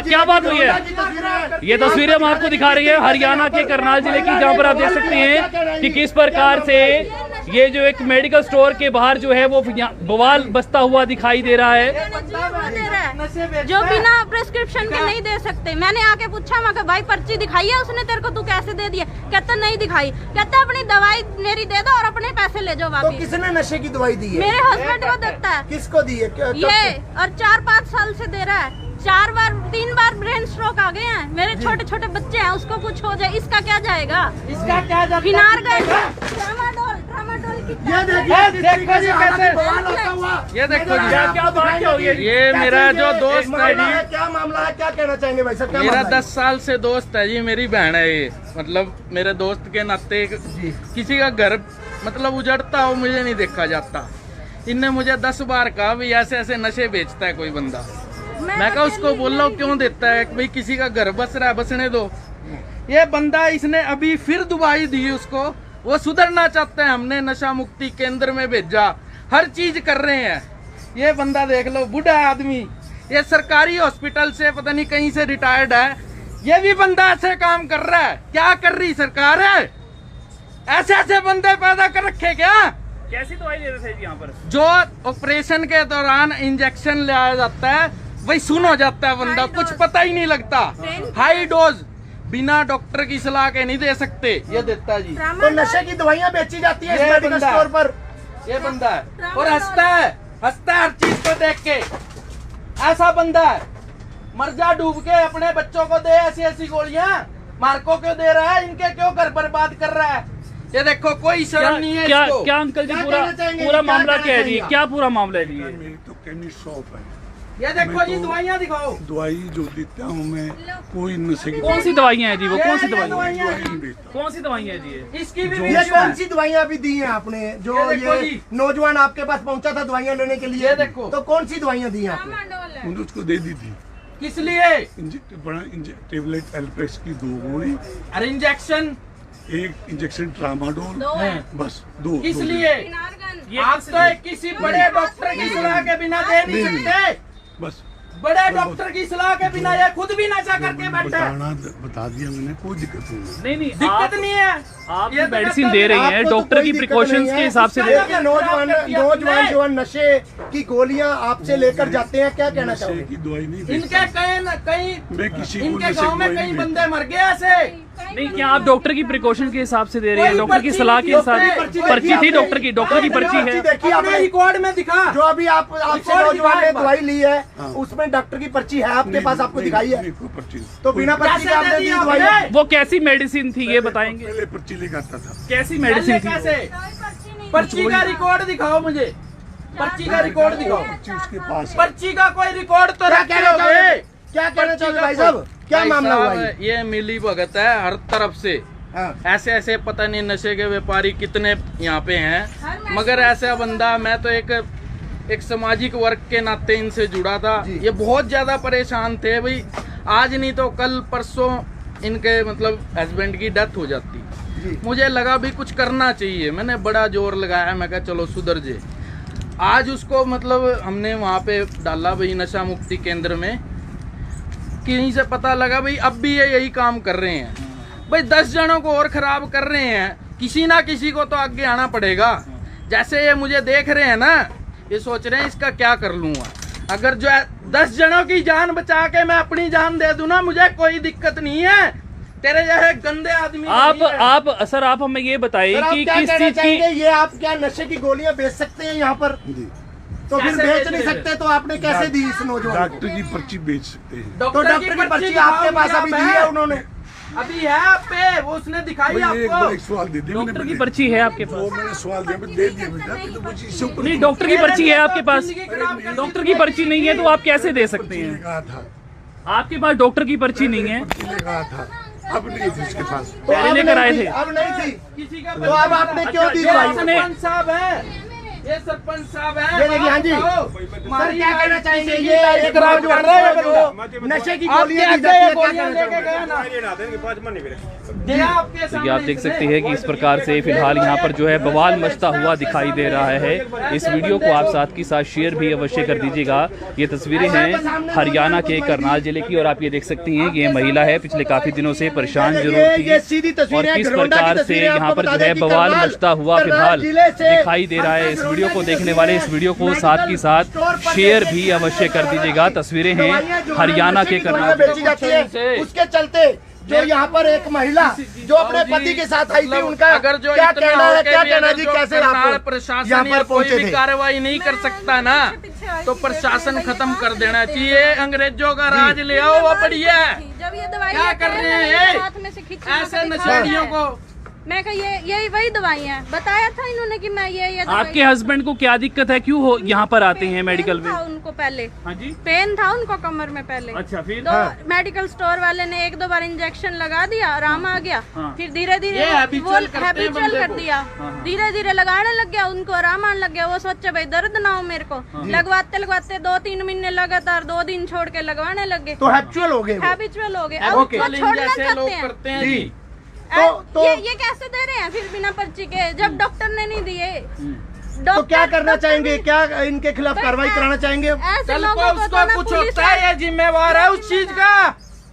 क्या बात हुई है? ये तस्वीरें हम आपको दिखा रही है हरियाणा के करनाल जिले की, जहां पर आप देख सकते हैं कि किस प्रकार से ये जो एक मेडिकल स्टोर के बाहर जो है वो बवाल बसता हुआ दिखाई दे रहा है। जो बिना प्रिस्क्रिप्शन के नहीं दे सकते। मैंने आके पूछा, मैं भाई पर्ची दिखाई है उसने तेरे को, तू कैसे दे दिया? कहता नहीं दिखाई। कहता अपनी दवाई मेरी दे दो और अपने पैसे ले जाओ वापस। तो किसने नशे की दवाई दी है? मेरे हस्बैंड को देता है। किसको दी है? ये और 4-5 साल से दे रहा है। 3 बार ब्रेन स्ट्रोक आ गए हैं। मेरे छोटे छोटे बच्चे हैं, उसको कुछ हो जाए इसका क्या जाएगा? इसका क्या जाएगा? फिनार गए ट्रामाडोल ये देखो जी कैसे, ये देखो जी क्या बात क्या हुई है? ये मेरा जो दोस्त है जी, क्या मामला है, क्या कहना चाहेंगे भाई साहब? मेरा 10 साल से दोस्त है जी, मेरी बहन है ये। मतलब मेरे दोस्त के नाते किसी का घर मतलब उजड़ता हो मुझे नहीं देखा जाता। इनने मुझे 10 बार कहा भी ऐसे ऐसे नशे बेचता है कोई बंदा। मैं कहा उसको बोल लो क्यों देता है, भाई किसी का घर बस रहा है बसने दो। ये बंदा इसने अभी फिर दवाई दी उसको, वो सुधरना चाहता है। हमने नशा मुक्ति केंद्र में भेजा, हर चीज कर रहे हैं। ये बंदा देख लो, बूढ़ा आदमी, ये सरकारी हॉस्पिटल से पता नहीं कहीं से रिटायर्ड है। ये भी बंदा ऐसे काम कर रहा है। क्या कर रही सरकार है? ऐसे ऐसे बंदे पैदा कर रखे क्या? कैसी दवाई दे रहे थे यहाँ पर? जो ऑपरेशन के दौरान इंजेक्शन लिया जाता है वही सुन हो जाता है बंदा, कुछ पता ही नहीं लगता। हाई डोज बिना डॉक्टर की सलाह के नहीं दे सकते, ये देता है जी। तो नशे की दवाइयाँ बेची जाती है इस मेडिकल स्टोर पर? ये बंदा है और हंसता है हर चीज को देख के। ऐसा बंदा है, मर जा डूब के, अपने बच्चों को दे ऐसी ऐसी गोलियां। मार्को क्यों दे रहा है? इनके क्यों घर बर्बाद कर रहा है? ये देखो कोई शर्म नहीं है क्या इसको। क्या अंकल जी पूरा मामला क्या है जी? क्या पूरा मामला है जी? मेरी तो कैनी शॉप है। ये देखो जी दवाइयाँ दिखाओ। दवाई जो देता हूँ मैं, कोई नशे की कौन सी दवाइयाँ हैं जी? वो कौन सी दवाइयाँ दवाइयाँ? नहीं देता। कौन सी दवाइयाँ हैं जी? इसकी भी ये वीडियो कौन है। सी दवाइयाँ अभी दी हैं आपने? जो ये नौजवान आपके पास पहुंचा था दवाइयाँ लेने के लिए, ये देखो। तो कौन सी दवाइयाँ दी हैं आपने? उन्होंने उसको दे दी थी किस लिए? टेबलेट एल्प्रेक्स की 2 गोली, अरे इंजेक्शन 1 इंजेक्शन ट्रामाडोल, बस 2। किस लिए? आप तो किसी बड़े डॉक्टर की सलाह के बिना दे नहीं सकते। बस बड़े डॉक्टर की सलाह के बिना ये खुद भी नशा करके बैठा है। बता दिया मैंने, कोई दिक्कत नहीं। नहीं दिक्कत नहीं है। आप ये तो मेडिसिन दे रही हैं, आपको तो डॉक्टर की कोई दिक्कत प्रिकॉशंस नहीं के है। हिसाब से दे रही हैं। नौजवान जो है नशे की गोलियां आपसे लेकर जाते हैं, क्या कहना नशे चाहोगे? की दवाई नहीं इनके देता कहीं मैं, किसी को इनके नशे गांव की में दवाई कई नहीं बंदे देता। मर गए ऐसे। नहीं, क्या आप डॉक्टर की प्रिकॉशन के हिसाब से दे रहे हैं? कोई डॉक्टर की पर्ची सलाह के डॉक्टर हिसाब की से पर्ची थी डॉक्टर की पर्ची है। देखिए अपने आपने रिकॉर्ड में दिखा। जो अभी आपसे रिकॉर्ड नौजवान ने दिखाए दवाई ली है, हाँ। उसमें डॉक्टर की पर्ची है आपके पास, आपको नहीं, दिखाई है? नहीं, कोई पर्ची नहीं। तो बिना पर्ची के कैसे आपने दे दी दी दवाई? आपने? वो कैसी मेडिसिन थी ये बताएंगे? पहले पर्ची लेकर आता था। कैसी मेडिसिन थी? कैसे? पर्ची का रिकॉर्ड दिखाओ मुझे, पर्ची का रिकॉर्ड दिखाओ। पर्ची उसके पास है। पर्ची का कोई रिकॉर्ड तो क्या रखे कहना होगे। चाहोगे? क्या कहना चाहोगे भाई साहब? क्या भाई मामला हुआ साहब, ये? ये मिली भगत है हर तरफ से। हाँ। ऐसे ऐसे पता नहीं नशे के व्यापारी कितने यहाँ पे हैं, मगर ऐसा बंदा, मैं तो एक सामाजिक वर्ग के नाते इनसे जुड़ा था। ये बहुत ज्यादा परेशान थे भाई, आज नहीं तो कल परसों इनके मतलब हस्बैंड की डेथ हो जाती। मुझे लगा भी कुछ करना चाहिए, मैंने बड़ा जोर लगाया, मैं कहा चलो सुधर जे। आज उसको मतलब हमने वहाँ पे डाला भाई नशा मुक्ति केंद्र में, कहीं से पता लगा भाई अब भी ये यही काम कर रहे हैं भाई, 10 जनों को और खराब कर रहे हैं। किसी ना किसी को तो आगे आना पड़ेगा। जैसे ये मुझे देख रहे हैं ना, ये सोच रहे हैं इसका क्या कर लूंगा। अगर जो है 10 जनों की जान बचा के मैं अपनी जान दे दूं ना, मुझे कोई दिक्कत नहीं है। तेरे जैसे गंदे आदमी आप सर आप हमें ये बताइए कि किस चीज की ये आप क्या नशे की गोलियां बेच सकते हैं यहाँ पर? तो फिर कैसे बेच बेच नहीं रहे सकते तो आपने कैसे दी इस नौजवान को? डॉक्टर की पर्ची बेच सकते हैं। तो डॉक्टर की पर्ची आपके पास अभी दी है उन्होंने? अभी है आप पे, वो उसने दिखाई भाई एक बार आपको। एक सवाल दे दिया डॉक्टर की पर्ची है आपके वो पास? मैंने सवाल दिया, मैं दे दिया बेटा, तो कुछ इससे ऊपर नहीं, डॉक्टर की पर्ची है आपके पास? डॉक्टर की पर्ची नहीं है तो आप कैसे दे सकते पर्ची हैं? कहा था, आपके पास डॉक्टर की पर्ची नहीं है? पर्ची ले कहा था, अब नहीं थी उसके पास। तो पहले अब लेकर नहीं आए थी, थे। अब नहीं थी, किसी का तो अब आपने क्यों दी अच्छा, दवाई? सरपंच साहब है, ये सरपंच साहब ये है। देखिए, हाँ जी सर, क्या कहना चाहेंगे? ये एक खराब कर रहा है जो नशे की गोलियां दी जाती है, क्या कहना चाहेंगे? देखिए आप देख सकते हैं कि इस प्रकार से फिलहाल यहाँ पर जो है बवाल मचता हुआ दिखाई दे रहा है। इस वीडियो को आप साथ के साथ शेयर भी अवश्य कर दीजिएगा। ये तस्वीरें हैं हरियाणा के करनाल जिले की और आप ये देख सकती हैं कि ये महिला है, पिछले काफी दिनों से परेशान जरूर थी और किस प्रकार से यहाँ पर जो है बवाल मचता हुआ फिलहाल दिखाई दे रहा है। इस वीडियो को देखने वाले इस वीडियो को साथ के साथ शेयर भी अवश्य कर दीजिएगा। तस्वीरें हैं हरियाणा के करनाल बेची जाती है, उसके चलते जो यहाँ पर एक महिला जो अपने पति के साथ आई थी, उनका अगर जो क्या इतना कहना है? हो के क्या भी कहना अगर जी? जो कैसे करनाल आप प्रशासन यहाँ या पर कोई पहुँचे भी थे? कार्रवाई नहीं कर सकता ना, तो प्रशासन खत्म कर देना चाहिए। अंग्रेजों का राज ले आओ, वो बढ़िया है। जब ये दवाई क्या कर रहे हैं हाथ में से खींच के ऐसे दिखा नशेड़ियों रहे हैं। को? मैं कहा यही वही दवाई है, बताया था इन्होंने कि मैं ये दवाई आपके हस्बैंड को क्या दिक्कत है, क्यों यहाँ पर आते हैं मेडिकल में? था उनको पहले हाँ जी, पेन था उनको कमर में पहले। अच्छा, फिर तो मेडिकल स्टोर वाले ने 1-2 बार इंजेक्शन लगा दिया, आराम आ गया। हाँ। फिर धीरे धीरे ये habitual करते हैं हैबिचुअल बंदे कर को। दिया, धीरे धीरे लगाने लग गया, उनको आराम आने लग गया। वो सोचे भाई दर्द ना हो मेरे को, लगवाते लगवाते 2-3 महीने लगातार 2 दिन छोड़ के लगवाने लग गए, तो हैबिचुअल हो गए वो। हैबिचुअल हो गए। अब Habitual वो छोड़ना जैसे चाहते लोग हैं। करते हैं जी। जी। तो ये कैसे दे रहे हैं फिर बिना पर्ची के, जब डॉक्टर ने नहीं दिए? तो क्या करना चाहेंगे? क्या इनके खिलाफ कार्रवाई कराना चाहेंगे? ऐसे कल लोगों को को तो उसको ना कुछ पुलिस होता है, ये जिम्मेवार है उस चीज का।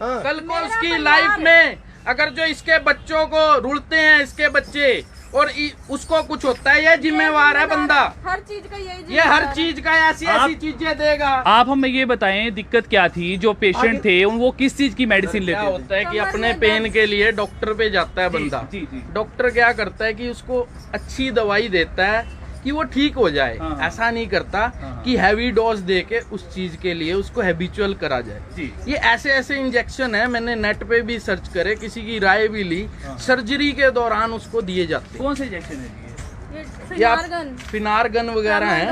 हाँ। कल को उसकी लाइफ में अगर जो इसके बच्चों को रुलते हैं, इसके बच्चे, और उसको कुछ होता है, ये जिम्मेवार है बंदा। हर चीज का यही ये हर जिम्मेदार है। चीज का ऐसी ऐसी चीजें देगा। आप हमें ये बताएं दिक्कत क्या थी? जो पेशेंट थे वो किस चीज की मेडिसिन क्या लेते थे? होता है कि कमर अपने में पेन दर्द। के लिए डॉक्टर पे जाता है बंदा। जी, जी। डॉक्टर क्या करता है कि उसको अच्छी दवाई देता है कि वो ठीक हो जाए। हाँ। ऐसा नहीं करता हाँ। कि हैवी डोज दे के उस चीज के लिए उसको हैबिचुअल करा जाए। जी। ये ऐसे ऐसे इंजेक्शन है, मैंने नेट पे भी सर्च करे, किसी की राय भी ली, हाँ। सर्जरी के दौरान उसको दिए जाते हैं। कौन से इंजेक्शन है ये? या फिनारगन, फिनारगन वगैरह है,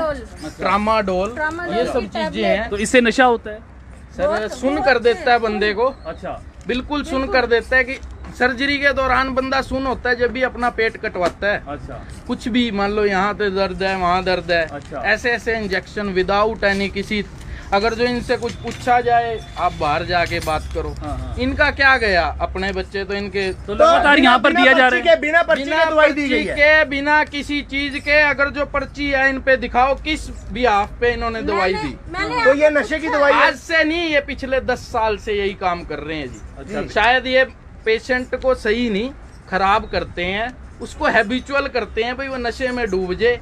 ट्रामाडोल। ट्रामाडोल, ये सब की चीजें tablet। हैं। तो इससे नशा होता है? सर सुन कर देता है बंदे को, अच्छा, बिल्कुल सुन कर देता है कि सर्जरी के दौरान बंदा सुन होता है जब भी अपना पेट कटवाता है। अच्छा, कुछ भी मान लो यहाँ पे दर्द है, वहाँ दर्द है, अच्छा। ऐसे ऐसे इंजेक्शन विदाउट एनी किसी, अगर जो इनसे कुछ पूछा जाए आप बाहर जाके बात करो। हाँ, हाँ। इनका क्या गया, अपने बच्चे तो इनके तो लगातार यहाँ पर दिया जा रहा है। बिना पर्ची के दवाई दी गई है। के बिना किसी चीज के, अगर जो पर्ची है इन पे दिखाओ किस भी हाफ पे इन्होंने दवाई दी। तो ये नशे की दवाई है। आज से नहीं, ये पिछले 10 साल से यही काम कर रहे हैं जी। अच्छा। शायद ये पेशेंट को सही नहीं, खराब करते हैं, उसको हैबिचुअल करते हैं, भाई वो नशे में डूब जाए।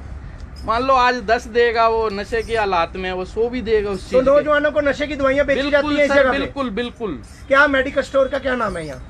मान लो आज 10 देगा, वो नशे के हालात में वो 100 भी देगा उस तो चीज के। नौजवानों को नशे की दवाइयाँ बेची जाती बिल्कुल है इस सर, जगह पे? बिल्कुल बिल्कुल। क्या मेडिकल स्टोर का क्या नाम है यहाँ?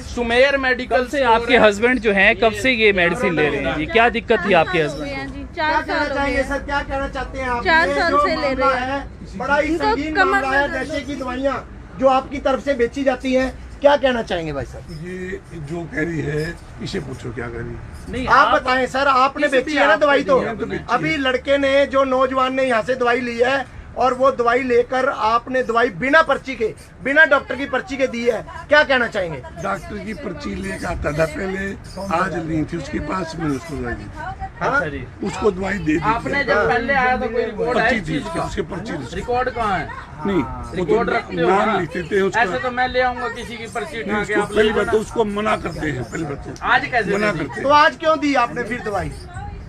सुमेर मेडिकल कब से आपके हस्बैंड जो हैं कब से ये मेडिसिन ले रहे हैं जी? क्या दिक्कत थी आपके हस्बैंड को? 4 क्या साल कहना हो चाहिए गए। सर? क्या कहना चाहते हैं आप? 4 ये साल जो से ले मामला रहे हैं। है, बड़ा ही इनको संगीन कमर मामला है। में दर्द नशे की दवाइयाँ जो आपकी तरफ से बेची जाती हैं, क्या कहना चाहेंगे भाई साहब? ये जो कह रही है इसे पूछो क्या कह रही है। नहीं, आप बताएं सर, आपने किसी बेची भी है ना आपने दवाई? तो दी है, आपने बेची अभी लड़के ने, जो नौजवान ने यहाँ से दवाई ली है और वो दवाई लेकर आपने दवाई बिना पर्ची के, बिना डॉक्टर की पर्ची के दी है, क्या कहना चाहेंगे? डॉक्टर की पर्ची लेकर आता था पहले, आज नहीं थी उसके पास, मैंने उसको दवाई दी, हाँ? अच्छा जी। उसको दवाई दे दी आपने जब पहले आया था कोई रिकॉर्ड है पर्ची इस थी चीज का? उसके पर्ची थी। रिकॉर्ड कहाँ है? नहीं, वो रिकॉर्ड तो रखते हो नाम ना? लिखते थे उसका। ऐसे तो मैं ले आऊंगा किसी की पर्ची नहीं, उठा के, उसको आप ले पहली बात लेना। तो उसको मना करते हैं, पहली बात तो आज कैसे मना दे दी? करते तो हैं। आज क्यों दी आपने फिर दवाई?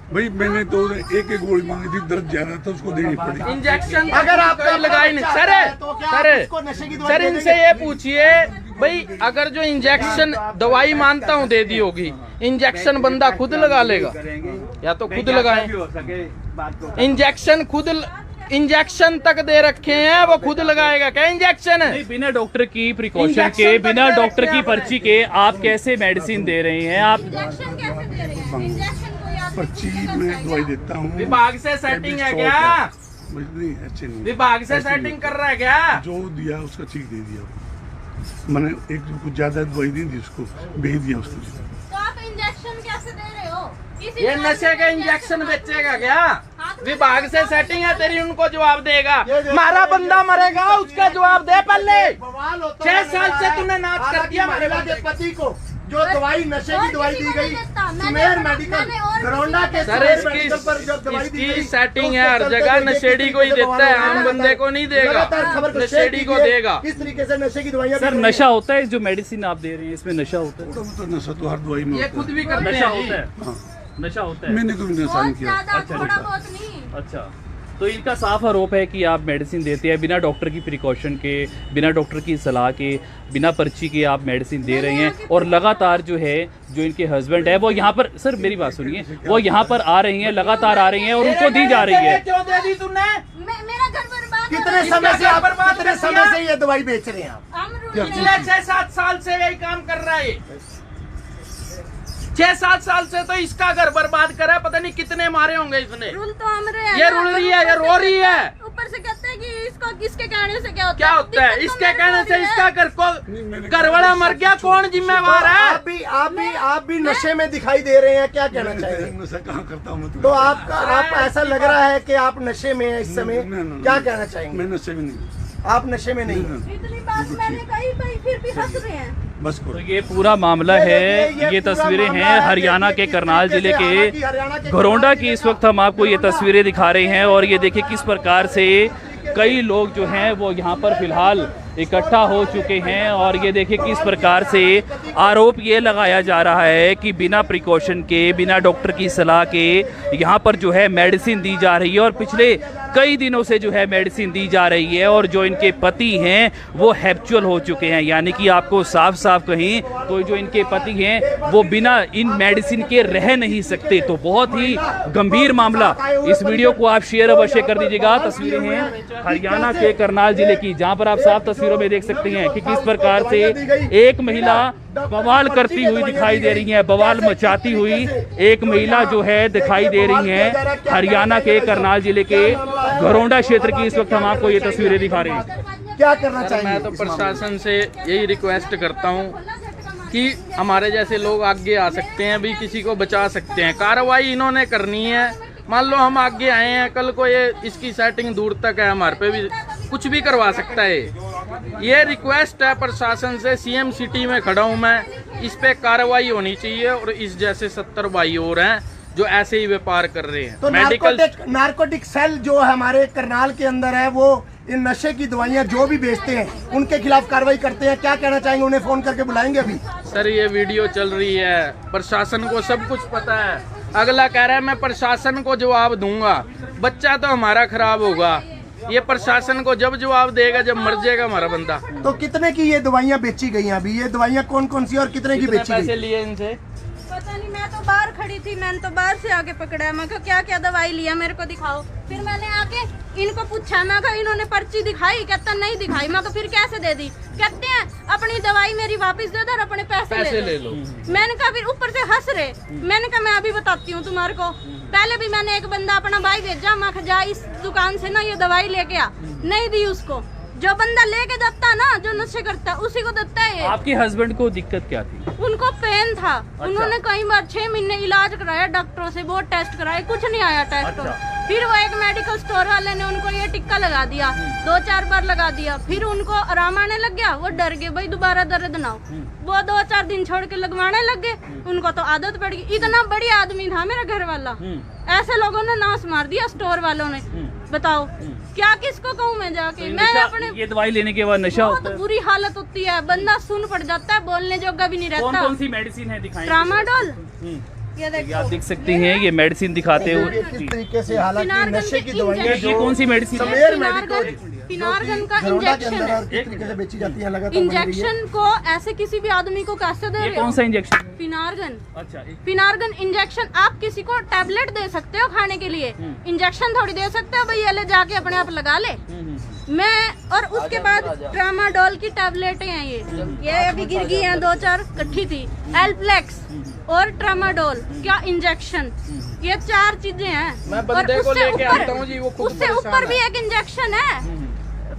भाई मैंने तो एक गोली मांगी थी, दर्द ज्यादा था, उसको देनी पड़ी। इंजेक्शन अगर आप कोई लगाई नहीं सर। तो क्या आप उसको नशे की दवाई सर दे इनसे देंगे? ये पूछिए भाई, अगर जो इंजेक्शन दवाई मानता हूँ दे दी होगी, इंजेक्शन बंदा खुद लगा लेगा या तो खुद लगाए। इंजेक्शन खुद, इंजेक्शन तक दे रखे हैं, वो खुद लगाएगा क्या इंजेक्शन? नहीं, बिना डॉक्टर की प्रिकॉशन इंजेक्शन के, तक बिना दे डॉक्टर रखे की हैं पर्ची के आप कैसे मेडिसिन दे रहे हैं? आप इंजेक्शन कैसे दे रहे हैं? इंजेक्शन कोई आदमी पर्ची नहीं कर में सकता। दवाई देता हूँ। विभाग से सेटिंग है क्या? नहीं, अच्छे नहीं। विभाग से ऐसे नहीं। सेटिंग कर रहा है क्या? जो दिया उसका ठीक दे दिया। मैंने एक कुछ ज्यादा दवाई नहीं दी उसको, भेज दिया उसको। तो आप इंजेक्शन कैसे दे रहे हो? इसी ये बात नशे पे का इंजेक्शन बेचेगा क्या? हाथ में विभाग से सेटिंग है तेरी, उनको जवाब देगा। ये देखो, हमारा बंदा मरेगा, उसका जवाब दे पहले। बवाल होता 6 है, साल से तूने नाच कर हालांकि दिया हमारे महिला बंदे के पति को जो दवाई नशे की दवाई दी गई सुमेर मेडिकल घरौंडा के सर सुमेर इसकी मेडिकल पर जो दवाई दी इसकी गई सेटिंग है हर जगह, नशेड़ी को ही देता है, आम बंदे को नहीं देगा, लगातार खबर को शेयर नशेड़ी को कीजिए। देगा। किस तरीके से नशे की दवाइयां सर नशा होता है जो मेडिसिन आप दे रहे हैं इसमें नशा होता है? तो नशा तो हर दवाई में ये होता खुद है। भी करते नशा हैं होता है, हाँ, नशा होता है। मैंने कभी नशा नहीं बहुत किया। ज्यादा, अच्छा, थोड़ा अच्छा। बहुत नहीं। अच्छा, तो इनका साफ आरोप है कि आप मेडिसिन देते हैं बिना डॉक्टर की प्रिकॉशन के, बिना डॉक्टर की सलाह के, बिना पर्ची के आप मेडिसिन दे रहे हैं। और लगातार जो है जो इनके हस्बैंड है वो यहाँ पर, सर मेरी बात सुनिए, वो यहाँ पर आ रही हैं, लगातार आ रही हैं और उनको दी जा रही है। क्यों दे दी तूने? मेरा घर बर्बाद कितने हो समय से आप बर्बाद कितने कर समय दिया? से ये दवाई बेच रहे हैं आप? रहा है। पिछले 6-7 साल से यही काम कर रहा है। 6-7 साल से तो इसका घर बर्बाद करा है, पता नहीं कितने मारे होंगे इसने। रूल तो हमरे है ये ना, रुल रही है, ये रो रही है। ऊपर से कहते हैं कि इसको किसके कहने से क्या होता क्या है? होता है? दिक्कत तो इसके मेरे कहने को से भी है। इसका घर को घरवाला मर गया, कौन जिम्मेवार है? आप भी नशे में दिखाई दे रहे हैं, क्या कहना चाहेंगे? नशा कहाँ करता हूँ मैं? तो आप ऐसा लग रहा है कि आप नशे में हैं इस समय, नहीं, क्या कहना चाहेंगे? मैं नशे में नहीं। आप नशे में नहीं हैं। इतनी बात मैंने कही भाई, फिर भी हंस रहे हैं। बस तो करो। ये पूरा मामला है, ये पूरा तस्वीरें मामला हैं है। हरियाणा देखिए के किस करनाल तरीके जिले से, के हालांकि हरियाणा के घरौंडा की करनाल इस वक्त हम आपको ये तस्वीरें दिखा रहे हैं। और ये देखिए किस प्रकार से कई लोग जो हैं वो यहाँ पर फिलहाल इकट्ठा हो चुके हैं। और ये देखिए किस प्रकार से आरोप ये लगाया जा रहा है कि बिना प्रिकॉशन के, बिना डॉक्टर की सलाह के यहाँ पर जो है मेडिसिन दी जा रही है। और पिछले कई दिनों से जो है मेडिसिन दी जा रही है। और जो इनके पति हैं वो हैप्चुअल हो चुके हैं, यानी कि आपको साफ साफ कहीं तो जो इनके पति हैं वो बिना इन मेडिसिन के रह नहीं सकते। तो बहुत ही गंभीर मामला। इस वीडियो को आप शेयर अवश्य कर दीजिएगा। तस्वीरें हैं हरियाणा के करनाल जिले की, जहां पर आप साफ तस्वीरों में देख सकते हैं कि किस प्रकार से एक महिला बवाल करती हुई दिखाई दे रही है, बवाल मचाती हुई एक महिला जो है दिखाई दे रही है हरियाणा के करनाल जिले के घरौंडा क्षेत्र की। इस वक्त हम आपको ये तस्वीरें दिखा रहे हैं। क्या करना सर, चाहिए? मैं तो प्रशासन से यही रिक्वेस्ट करता हूँ कि हमारे जैसे लोग आगे आ सकते हैं, भी किसी को बचा सकते हैं। कार्रवाई इन्होंने करनी है। मान लो हम आगे आए हैं, कल को ये इसकी सेटिंग दूर तक है, हमारे पे भी कुछ भी करवा सकता है। ये रिक्वेस्ट है प्रशासन से, सीएम सिटी में खड़ा हूँ मैं, इस पे कार्रवाई होनी चाहिए। और इस जैसे 70 भाई और हैं जो ऐसे ही व्यापार कर रहे हैं। तो नारकोटिक सेल जो हमारे करनाल के अंदर है वो इन नशे की दवाइयां जो भी बेचते हैं उनके खिलाफ कार्रवाई करते हैं, क्या कहना चाहेंगे? उन्हें फोन करके बुलाएंगे अभी? सर ये वीडियो चल रही है, प्रशासन को सब कुछ पता है। अगला कह रहा है मैं प्रशासन को जवाब दूंगा, बच्चा तो हमारा खराब होगा। ये प्रशासन को जब जवाब देगा जब मर जाएगा हमारा बंदा। तो कितने की ये दवाइयां बेची गई हैं अभी? ये दवाइयां कौन कौन सी और कितने की कितने बेची पैसे गई? लिए इनसे? पता नहीं, मैं तो बाहर खड़ी थी, मैंने तो बाहर से आके पकड़ा है। मैं कहा क्या क्या दवाई लिया, मेरे को दिखाओ। फिर मैंने आके इनको पूछा, मैं कहा इन्होंने पर्ची दिखाई? कहता नहीं दिखाई। मैं कहा फिर कैसे दे दी? कहते हैं अपनी दवाई मेरी वापस दे दो और अपने पैसे ले लो। मैंने कहा, फिर ऊपर से हंस रहे। मैंने कहा मैं अभी बताती हूँ तुम्हारे को। पहले भी मैंने एक बंदा अपना भाई भेजा, मैं कहा जा इस दुकान से ना ये दवाई लेके आ, नहीं दी उसको। जो बंदा लेके जाता ना, जो नशे करता उसी को देता है। आपके हस्बैंड को दिक्कत क्या थी? उनको पेन था। उन्होंने कई बार 6 महीने इलाज कराया डॉक्टरों से, बहुत टेस्ट कराए, कुछ नहीं आया टेस्ट। फिर वो एक मेडिकल स्टोर वाले ने उनको ये टिक्का लगा दिया, 2-4 बार लगा दिया। फिर उनको आराम आने लग गया, वो डर गए भाई दोबारा दर्द ना हो। वो 2-4 दिन छोड़ के लगवाने लग गए, उनको तो आदत पड़ गई। इतना बड़ी आदमी था मेरा घर वाला, ऐसे लोगों ने नाश मार दिया स्टोर वालों ने। बताओ क्या किसको कहूँ मैं जाके? मैं अपने ये दवाई लेने के बाद नशा होता बहुत है? बुरी हालत होती है, बंदा सुन पड़ जाता है, बोलने जोगा भी नहीं कौन रहता। कौन सी मेडिसिन है दिखाएं? ट्रामाडोल, ये ये देखो, आप देख सकती हैं ये मेडिसिन दिखाते हुए। किस तरीके से, हालांकि फिनार्गन नशे की के दवाइयां ये कौन सी मेडिसिन है? समेर फिनार्गन मेडिकल फिनार्गन का घरौंडा के इंजेक्शन अंदर है। और किस तरीके से बेची जाती है लगातार बनी रही है। इंजेक्शन को ऐसे किसी भी आदमी को कैसे दे ये रहे कौन हो? सा इंजेक्शन? फिनार्गन, अच्छा, फिनार्गन इंजेक्शन। आप किसी को टैबलेट दे सकते हो खाने के लिए, इंजेक्शन थोड़ी दे सकते हो भाई ये ले जाके अपने आप लगा ले। मैं और उसके बाद ट्रामाडोल की टैबलेटें हैं, ये अभी गिर गई हैं, 2-4 इकट्ठी थी। एल्प्लेक्स और ट्रामाडोल क्या इंजेक्शन, ये 4 चीजें हैं। मैं बंदे और को उससे लेके ऊपर- आता हूँ जी, वो खुद उससे परेशान ऊपर भी है। एक इंजेक्शन है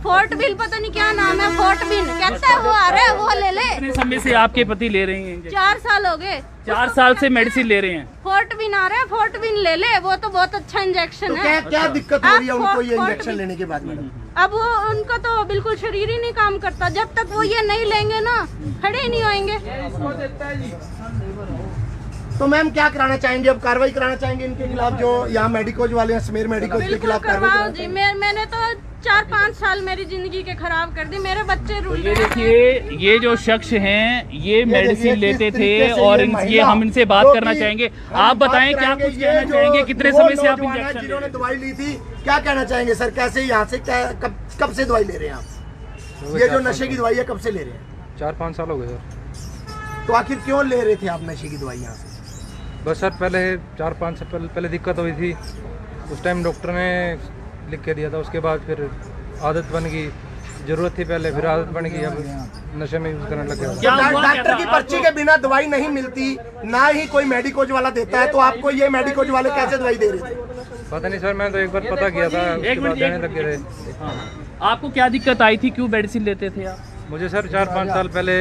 फोर्ट बिल पता नहीं क्या नाम है, फोर्ट बिल कहता है, वो आ रहा है, वो ले ले। कितने समय से आपके पति ले रही हैं? 4 साल हो गए। 4 साल से मेडिसिन ले रहे हैं। फोर्ट बिन आ रहा है, फोर्ट बिन ले ले, वो तो बहुत अच्छा इंजेक्शन है। क्या क्या दिक्कत हो रही है आप उनको ये फोर्ट इंजेक्शन बिन- लेने के बाद मैडम? अब वो उनका तो बिल्कुल शरीर ही नहीं काम करता, जब तक वो ये नहीं लेंगे ना खड़े ही नहीं होंगे। तो मैम क्या कराना चाहेंगे, अब कार्रवाई कराना चाहेंगे इनके खिलाफ जो यहाँ मेडिकोज वाले हैं, समेर मेडिकोज के बिल्कुल खिलाफ कार्रवाई करवाओ कराना जी। मैंने तो 4-5 साल मेरी जिंदगी के खराब कर दी, मेरे बच्चे रुल ये गए। देखिए, ये जो शख्स हैं ये मेडिसिन देखिए, लेते किस थे तरीके से और ये ये महिला, हम इनसे बात जो करना कि चाहेंगे। हम आप बात बताएं क्या कराएंगे, कुछ ये कहना जो चाहेंगे, कितने वो समय से आप नौजवान हैं इंजेक्शन ले जिन्होंने रहे हैं? दवाई ली थी, क्या कहना चाहेंगे सर, कैसे यहाँ से कब से दवाई ले रहे हैं आप? ये जो नशे की दवाई है कब से ले रहे हैं? 4-5 साल हो गए सर। तो आखिर क्यों ले रहे थे आप नशे की दवाई यहाँ से? बस सर पहले 4-5 साल पहले दिक्कत हुई थी, उस टाइम डॉक्टर ने लिख के दिया था, उसके बाद फिर आदत बन गई, जरूरत थी पहले, फिर आदत बन गई, अब नशे में यूज करने लग गया। क्या हुआ, डॉक्टर क्या की था? पर्ची के बिना दवाई नहीं मिलती, ना ही कोई मेडिकोज वाला देता है, तो आपको ये मेडिकोज वाले कैसे दवाई दे रहे थे? पता नहीं सर, मैं तो एक बार पता किया था, उसके बाद देने लग गए थे। हाँ। आपको क्या दिक्कत आई थी, क्यों मेडिसिन लेते थे आप? मुझे सर 4-5 साल पहले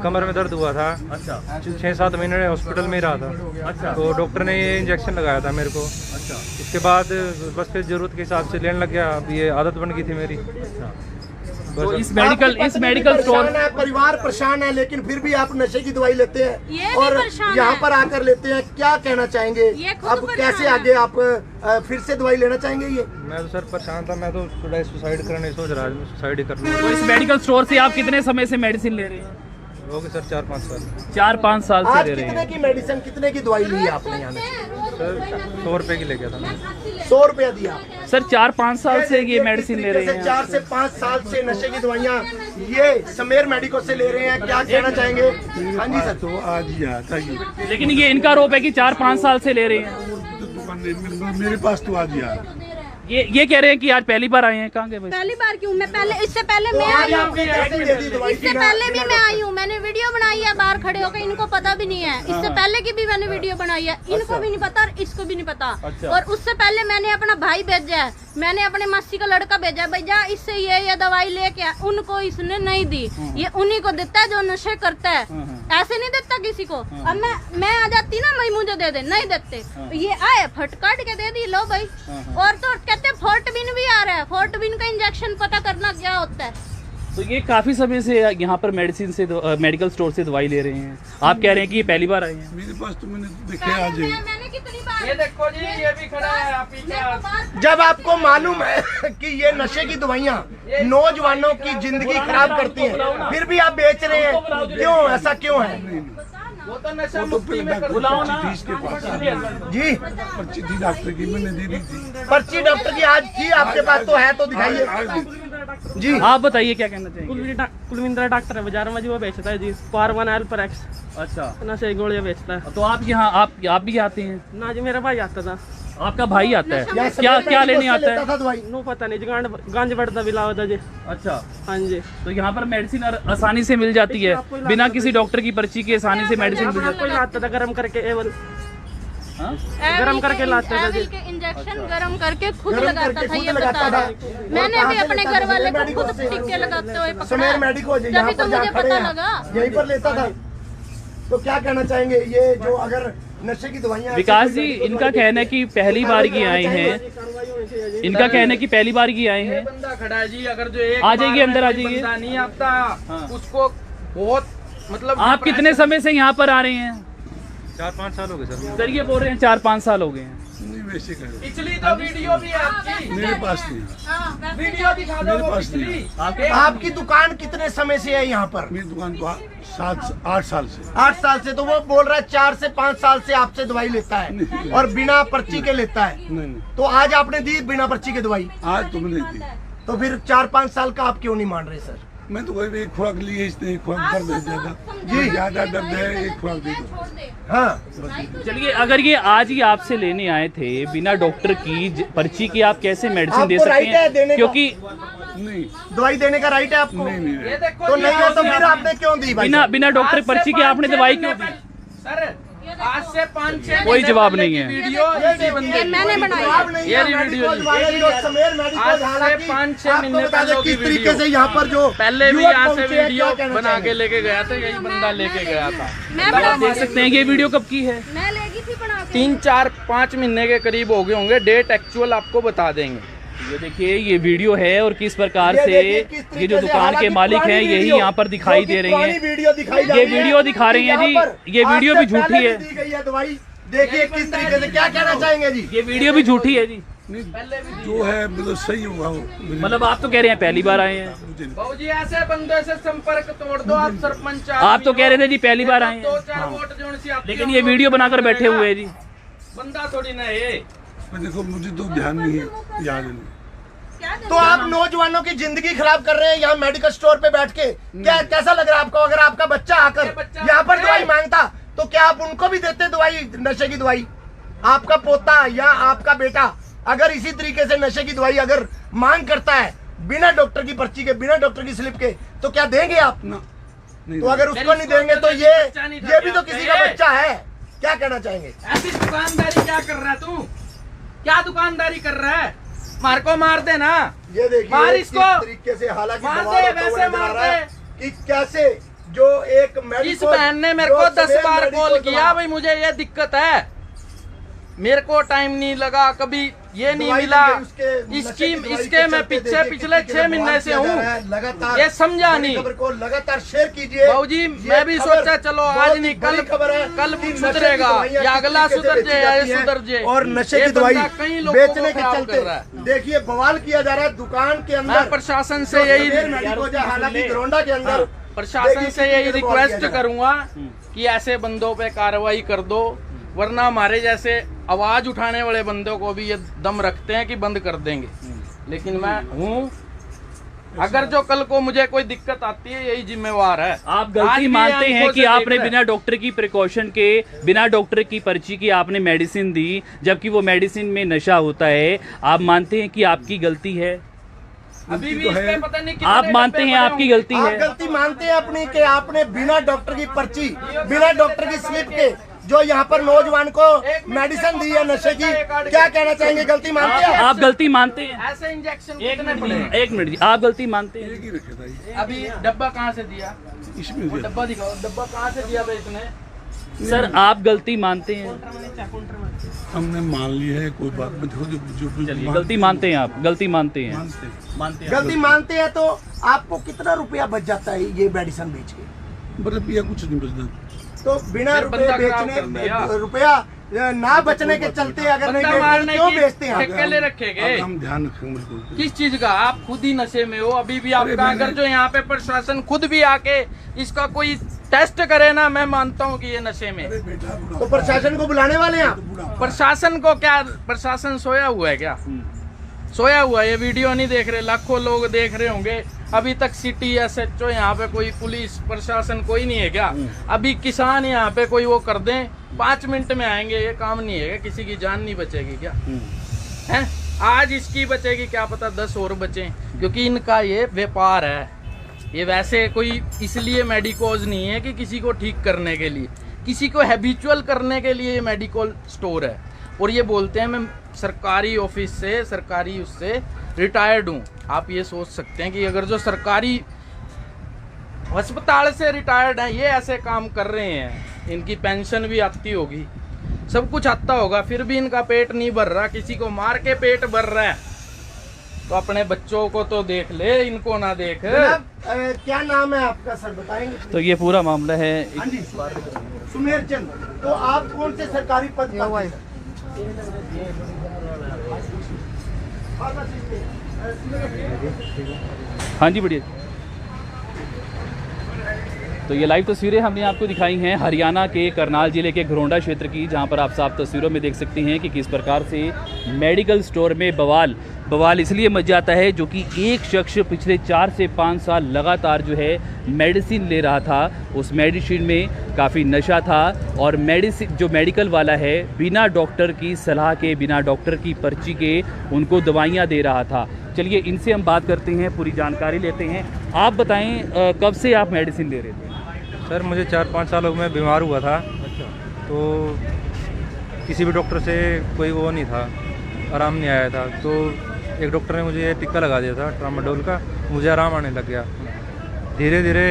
कमर में दर्द हुआ था। अच्छा 6-7 महीने हॉस्पिटल में ही रहा था। अच्छा तो डॉक्टर ने ये इंजेक्शन लगाया था मेरे को। अच्छा इसके बाद बस फिर जरूरत के हिसाब से लेने लग गया, अब ये आदत बन गई थी मेरी। तो बस इस मेडिकल स्टोर परेशान है, परिवार परेशान है, लेकिन फिर भी आप नशे की दवाई लेते ये हैं भी और परेशान यहाँ है। पर आकर लेते हैं, क्या कहना चाहेंगे? ये खुद अब परेशान कैसे है। आगे आप फिर से दवाई लेना चाहेंगे? ये मैं तो सर परेशान था, मैं तो थोड़ा सुसाइड करने सोच रहा था, सुसाइड ही करना। तो इस मेडिकल स्टोर से आप कितने समय से मेडिसिन ले रहे हैं? हो गए सर 4-5 साल। 4-5 साल से आज ले रहे कितने हैं। की मेडिसिन, कितने की दवाई ली है आपने यहाँ से? सर 100 रुपए की ले गया था मैं। 100 रुपया दिया। सर 4-5 साल से ये मेडिसिन ले रहे से हैं। 4 से 5 साल से नशे की दवाइयाँ ये समेर मेडिको से ले रहे हैं, क्या कहना चाहेंगे? हाँ जी सर। तो आज ही आता ही लेकिन ये इनका आरोप है कि 4-5 साल से ले रहे हैं। तो दुकान मेरे पास तो आज ही आया। ये कह रहे हैं कि आज पहली बार आए हैं। कहाँ गए भाई? पहली बार क्यों? मैं पहले, इससे पहले तो मैं आज आई हूँ, आपने कैसे दे दी दवाई? इससे पहले भी मैं आई हूँ, मैंने वीडियो बनाई है बाहर खड़े होकर, इनको पता भी नहीं है। इससे पहले की भी मैंने वीडियो बनाई है, इनको भी नहीं पता और इसको भी नहीं पता। अच्छा। और उससे पहले मैंने अपना भाई भेजा है, मैंने अपने मासी का लड़का भेजा है, भैया इससे ये दवाई लेके आ। उनको इसने नहीं दी, ये उन्हीं को देता है जो नशे करता है, ऐसे नहीं देता किसी को। अब मैं आ जाती ना, भाई मुझे दे दे, नहीं देते। ये आए फट काट के दे दी, लो भाई। और तो कहते फोर्ट बिन भी आ रहा है, फोर्ट बिन का इंजेक्शन पता करना क्या होता है। तो ये काफी समय से यहाँ पर मेडिसिन से मेडिकल स्टोर से दवाई ले रहे हैं। आप कह रहे हैं कि ये पहली बार आए हैं। मेरे पास तो मैंने देखे आज ही। मैंने कितनी बार, ये देखो जी, ये भी खड़ा है आप ही के हाथ। जब आपको मालूम है कि ये नशे की दवाइयाँ नौजवानों की जिंदगी खराब करती हैं, फिर भी आप बेच रहे हैं, क्यों? ऐसा क्यों है? वो तो नशा वो तो मुक्ति में कर बुलाओ ना। थी इसके पास जी पर्ची थी डॉक्टर की, मैंने दे दी थी। पर्ची डॉक्टर की आज थी आपके पास, तो है तो दिखाइए जी। आप बताइए क्या कहना चाहेंगे। कुलविंद्रा डॉक्टर है बाजार में, जी वो बेचता है जी पारवन एल्परेक्स अच्छा नशे की गोलियां बेचता है। तो आप यहाँ आप भी आते हैं? ना जी मेरा भाई आता था। आपका भाई आता है? यहाँ क्या समेर क्या मेडिको लेने से आता लेता है? था दवाई। नो पता नहीं जी, गांज बढ़ता भी लाओ था जी। अच्छा हाँ जी, तो यहाँ पर मेडिसिन आसानी से मिल जाती है, बिना किसी डॉक्टर की पर्ची के आसानी से मेडिसिन मिल जाती कोई लाता था गरम करके एवल, है। हाँ? गरम करके लाते थे जी। एविल के इंजेक्शन गरम करके खुद गरम लगाता करके था, खुद ये लगाता बता था। रहा। मैंने भी अपने घर वाले को खुद टिक्के लगाते हुए पकड़ा, समेर मेडिको यहाँ तभी तो पर जा मुझे खड़े पता हैं, लगा। यहीं पर लेता था। तो क्या कहना चाहेंगे, ये जो अगर नशे की दवाइयाँ? विकास जी, इनका कहना है कि पहली बार की आए हैं, इनका कहना है कि पहली बार की आए ये हैं। बंदा खड़ा है जी, अगर जो एक आ जाइए, बार अंदर में आ कोई जाइए। बंदा नहीं आता, हाँ। उसको बहुत मतलब आप कितने समय से यहाँ पर आ रहे हैं? 4-5 साल हो गए सर। सर ये बोल रहे हैं 4-5 साल हो गए हैं। नहीं वैसे कर पिछली तो वीडियो भी है आपकी, मेरे पास नहीं। वीडियो दिखा दो मेरे वो पास नहीं पिछली। आपकी दुकान कितने समय से है यहाँ पर? मेरी दुकान को 7-8 साल से। 8 साल से। तो वो बोल रहा है 4 से 5 साल से आपसे दवाई लेता है और बिना पर्ची के लेता है। नहीं तो आज आपने दी बिना पर्ची के दवाई, आज तो मैंने दी। तो फिर 4-5 साल का आप क्यों नहीं मान रहे सर? मैं तो कोई एक खुराक ली है, इसने एक खुराक दर्द है ज्यादा जी, ज्यादा दर्द है, एक खुराक दे दो। हाँ, चलिए, अगर ये आज ही आपसे लेने आए थे बिना डॉक्टर की पर्ची की, आप कैसे मेडिसिन दे आपको सकते राइट है देने हैं? का? क्योंकि नहीं दवाई देने का राइट है आपको। नहीं नहीं ये देखो तो जी, नहीं है तो आज फिर से आपने क्यों दी भाई? बिना साहब? बिना डॉक्टर आज से पर्ची के 5 आपने छह दवाई महीने क्यों दी? सर आज से 5-6 कोई जवाब नहीं है। वीडियो इसी बंदे की। मैंने बनाई है। ये वीडियो आज से 5-6 महीने पहले की किस तरीके वीडियो। से यहाँ पर जो पहले भी युवक यहाँ से पहुंचे हैं, वीडियो क्या कहना बना के चाहेंगे? लेके गया था, यही बंदा लेके गया था। मैं आप देख सकते हैं ये वीडियो कब की है। मैं लेगी थी बना के। 3-4-5 महीने के करीब हो गए होंगे, डेट एक्चुअल आपको बता देंगे। ये देखिए ये वीडियो है और किस प्रकार ये से देखिए किस तरीके ये जो से, दुकान के हालांकि मालिक पुरानी हैं यही वीडियो, यहाँ पर दिखाई जो कि दे रही पुरानी हैं। वीडियो दिखाई जा ये रही है वीडियो दिखा रही हैं जी, यहाँ पर ये वीडियो भी आज से झूठी पहले है। भी दी गई है दवाई। देखिए किस तरीके से, क्या कहना चाहेंगे जी? ये वीडियो भी झूठी है जी। जो है मतलब सही हुआ वो मुझे मतलब आप तो कह रहे हैं पहली बार आए हैं। मुझे नहीं। बाबू जी ऐसे बंदे से संपर्क तोड़ दो आप सरपंच। आप तो कह रहे थे जी पहली बार आए हैं। 2-4 वोट जोड़ से आपके लेकिन ये वीडियो बनाकर बैठे हुए हैं जी। बंदा थोड़ी ना है। मैं देखो मुझे तो ध्यान नहीं है, याद नहीं। तो आप नौजवानों की जिंदगी खराब कर रहे हैं यहाँ मेडिकल स्टोर पे बैठ के। क्या कैसा लग रहा है आपको? अगर आपका बच्चा आकर बच्चा यहाँ पर है। दवाई मांगता तो क्या आप उनको भी देते दवाई, नशे की दवाई? आपका पोता या आपका बेटा अगर इसी तरीके से नशे की दवाई अगर मांग करता है बिना डॉक्टर की पर्ची के, बिना डॉक्टर की स्लिप के, तो क्या देंगे आप? ना नहीं तो अगर उसको नहीं देंगे तो ये भी तो किसी का बच्चा है। क्या कहना चाहेंगे? ऐसी दुकानदारी क्या कर रहा है तू? क्या दुकानदारी कर रहा है? मार को मार दे ना। ये देखिए मार किस इसको। तरीके से, हालांकि मार बवाल दे, होता हुआ वैसे नजर आ मार रहा है दे। कि कैसे जो एक इस मेडिकल बहन ने मेरे को 10 बार कॉल किया, भाई मुझे ये दिक्कत है, मेरे को टाइम नहीं लगा, कभी ये नहीं दवाई मिला। ली गई, उसके नशे की दवाई इसके के मैं चलते पीछे देखिए पिछले किस 6 तरीके महीने से से बवाल किया जा रहा हूँ। है। लगातार ये समझा बड़ी नहीं। खबर को लगातार शेयर कीजिए। बाबूजी ये मैं भी खबर सोचा चलो आज बहुत नहीं ही बड़ी खबर है कल कि नशे की सुधरेगा दवाइयां या किस अगला तरीके से सुधर बेची जाए या जाती हैं सुधर जाए। और नशे ये की दवाई बंदा कई लोगों को बेचने के खराब कर चलते रहा है। देखिए बवाल किया जा रहा है दुकान के मैं अंदर। प्रशासन से यही हालांकि घरोंडा के अंदर प्रशासन से यही रिक्वेस्ट करूंगा कि ऐसे बंदों पे कार्रवाई कर दो, वरना हमारे जैसे आवाज उठाने वाले बंदों को भी ये दम रखते हैं कि बंद कर देंगे। लेकिन मैं हूँ, अगर जो कल को मुझे कोई दिक्कत आती है यही जिम्मेवार है। आप आज गलती भी मानते ये हैं आंखों कि से आपने देख रहे हैं। बिना डॉक्टर की प्रिकॉशन के, बिना डॉक्टर की पर्ची की आपने मेडिसिन दी, जबकि वो मेडिसिन में नशा होता है। आप मानते हैं कि आपकी गलती है? अभी भी इस पे पता नहीं कितने आप मानते डब्बे हैं पड़े आपकी होंगे। गलती आप है? गलती मानते हैं अपनी कि आपने बिना डॉक्टर की पर्ची, बिना डॉक्टर की स्लिप के जो यहाँ पर नौजवान को मेडिसिन दी है नशे की, क्या कहना चाहेंगे? गलती मानते हैं? आप गलती मानते हैं? ऐसे इंजेक्शन एक कितने पड़े? मिनट, एक मिनट जी, आप गलती मानते हैं? एक ही रखे था ये, अभी डब्बा कहाँ से दिया? इसमें दिया। डब्बा दिखाओ, डब्बा कहाँ से दिया भाई इसने? सर आप गलती मानते हैं? हमने मान लिया है, कोई बात नहीं। जो चलिए गलती मानते हैं, आप गलती मानते हैं? मानते हैं। मानते हैं? गलती मानते हैं तो आपको कितना रुपया बच जाता है ये मेडिसिन बेच के? मतलब यह कुछ नहीं बचता। तो बिना फिर रुपए बंदा खराब कर बेचने, दिया। रुपया ना बचने के चलते अगर नहीं बंदा बेचते मारने क्यों की बेचते हैं? ठेके ले रखेंगे। अब हम ध्यान रखेंगे बिल्कुल। किस चीज का? आप खुद ही नशे में हो अभी भी। आपका मैंने- अगर जो यहाँ पे प्रशासन खुद भी आके इसका कोई टेस्ट करे ना, मैं मानता हूँ कि ये नशे में। तो प्रशासन को बुलाने वाले हैं आप? प्रशासन को क्या, प्रशासन सोया हुआ है क्या? सोया हुआ है? ये वीडियो नहीं देख रहे? लाखों लोग देख रहे होंगे। अभी तक सिटी SHO यहाँ पे कोई पुलिस प्रशासन कोई नहीं है क्या? अभी किसान यहाँ पे कोई वो कर दें 5 मिनट में आएंगे, ये काम नहीं है? किसी की जान नहीं बचेगी क्या? हैं? आज इसकी बचेगी, क्या पता 10 और बचे, क्योंकि इनका ये व्यापार है। ये वैसे कोई इसलिए मेडिकोज नहीं है कि किसी को ठीक करने के लिए, किसी को हैबिचुअल करने के लिए ये मेडिकल स्टोर है। और ये बोलते हैं मैं सरकारी ऑफिस से, सरकारी उससे रिटायर्ड हूँ। आप ये सोच सकते हैं कि अगर जो सरकारी अस्पताल से रिटायर्ड हैं, ये ऐसे काम कर रहे हैं, इनकी पेंशन भी आती होगी, सब कुछ आता होगा, फिर भी इनका पेट नहीं भर रहा। किसी को मार के पेट भर रहा है, तो अपने बच्चों को तो देख ले, इनको ना देख। जनाब, क्या नाम है आपका सर, बताएंगे? तो ये पूरा मामला है। हाँ जी, सुमेर चंद। तो आप कौन से सरकारी पद पर हैं? हाँ जी बढ़िया। तो ये लाइव तस्वीरें हमने आपको दिखाई हैं हरियाणा के करनाल जिले के घरोंडा क्षेत्र की, जहां पर आप साफ तस्वीरों में देख सकते हैं कि किस प्रकार से मेडिकल स्टोर में बवाल इसलिए मच जाता है, जो कि एक शख्स पिछले 4 से 5 साल लगातार जो है मेडिसिन ले रहा था। उस मेडिसिन में काफ़ी नशा था और मेडिसिन जो मेडिकल वाला है बिना डॉक्टर की सलाह के, बिना डॉक्टर की पर्ची के उनको दवाइयाँ दे रहा था। चलिए इनसे हम बात करते हैं, पूरी जानकारी लेते हैं। आप बताएं कब से आप मेडिसिन ले रहे थे? सर मुझे 4-5 सालों में बीमार हुआ था। तो किसी भी डॉक्टर से कोई वो नहीं था, आराम नहीं आया था। तो एक डॉक्टर ने मुझे टिक्का लगा दिया था ट्रामाडोल का, मुझे आराम आने लग गया। धीरे धीरे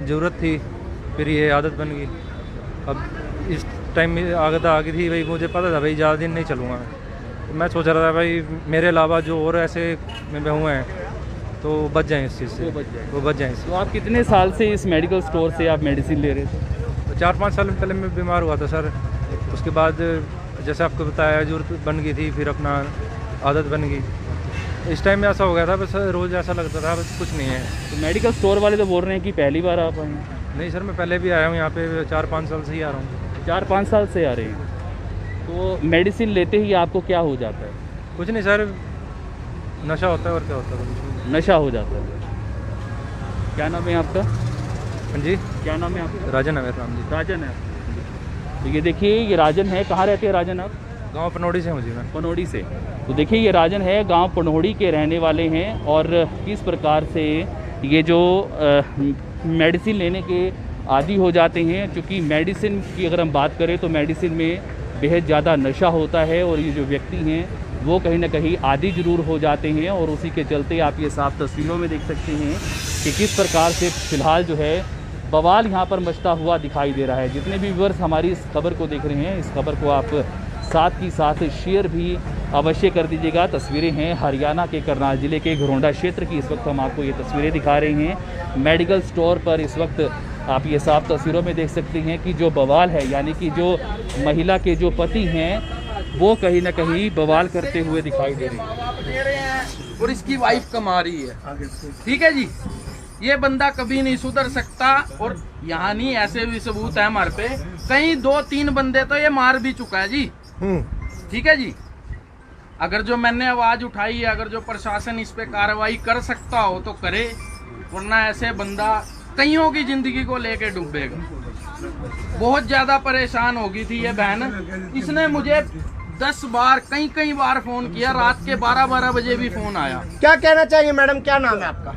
ज़रूरत थी, फिर ये आदत बन गई। अब इस टाइम में आदत आ गई थी भाई, मुझे पता था भाई ज़्यादा दिन नहीं चलूँगा। मैं सोच रहा था भाई मेरे अलावा जो और ऐसे में हुए हैं तो बच जाएँ इस चीज़ से, वो बच जाएँ। तो आप कितने साल से इस मेडिकल स्टोर से आप मेडिसिन ले रहे थे? 4-5 साल पहले मैं बीमार हुआ था सर। उसके बाद जैसे आपको बताया ज़रूरत बन गई थी, फिर अपना आदत बन गई। इस टाइम में ऐसा हो गया था, बस रोज़ ऐसा लगता था बस कुछ नहीं है। तो मेडिकल स्टोर वाले तो बोल रहे हैं कि पहली बार आप आए हैं। नहीं सर, मैं पहले भी आया हूँ यहाँ पे, 4-5 साल से ही आ रहा हूँ। 4-5 साल से आ रहे हैं। तो मेडिसिन लेते ही आपको क्या हो जाता है? कुछ नहीं सर, नशा होता है और क्या होता है, नशा हो जाता है। क्या नाम है आपका? हाँ जी, क्या नाम है आपका? राजन है मेरा नाम जी। राजन है। तो ये देखिए, ये राजन है। कहाँ रहते हैं राजन आप? गांव पनौड़ी से हूँ जी मैं। पनौड़ी से। तो देखिए, ये राजन है, गांव पनौड़ी के रहने वाले हैं। और किस प्रकार से ये जो मेडिसिन लेने के आदी हो जाते हैं। क्योंकि मेडिसिन की अगर हम बात करें तो मेडिसिन में बेहद ज़्यादा नशा होता है, और ये जो व्यक्ति हैं वो कहीं ना कहीं आदी ज़रूर हो जाते हैं। और उसी के चलते आप ये साफ तस्वीरों में देख सकते हैं कि किस प्रकार से फ़िलहाल जो है बवाल यहाँ पर मचता हुआ दिखाई दे रहा है। जितने भी व्यूअर्स हमारी इस खबर को देख रहे हैं, इस खबर को आप साथ ही साथ शेयर भी अवश्य कर दीजिएगा। तस्वीरें हैं हरियाणा के करनाल ज़िले के घरोंडा क्षेत्र की। इस वक्त हम आपको ये तस्वीरें दिखा रहे हैं मेडिकल स्टोर पर। इस वक्त आप ये साफ तस्वीरों में देख सकते हैं कि जो बवाल है, यानी कि जो महिला के जो पति हैं वो कहीं ना कहीं बवाल करते हुए दिखाई दे रहे हैं। और इसकी वाइफ कमा रही है। ठीक है जी, ये बंदा कभी नहीं सुधर सकता। और यहाँ नहीं, ऐसे भी सबूत है हमारे पे, कहीं 2-3 बंदे तो ये मार भी चुका है जी। ठीक है जी, अगर जो मैंने आवाज उठाई है, अगर जो प्रशासन इस पे कार्रवाई कर सकता हो तो करे, वरना ऐसे बंदा कईयों की जिंदगी को लेके डूबेगा। बहुत ज्यादा परेशान हो गई थी ये बहन। इसने मुझे 10 बार कई बार फोन किया, रात के 12-12 बजे भी फोन आया। क्या कहना चाहिए मैडम? क्या नाम है आपका?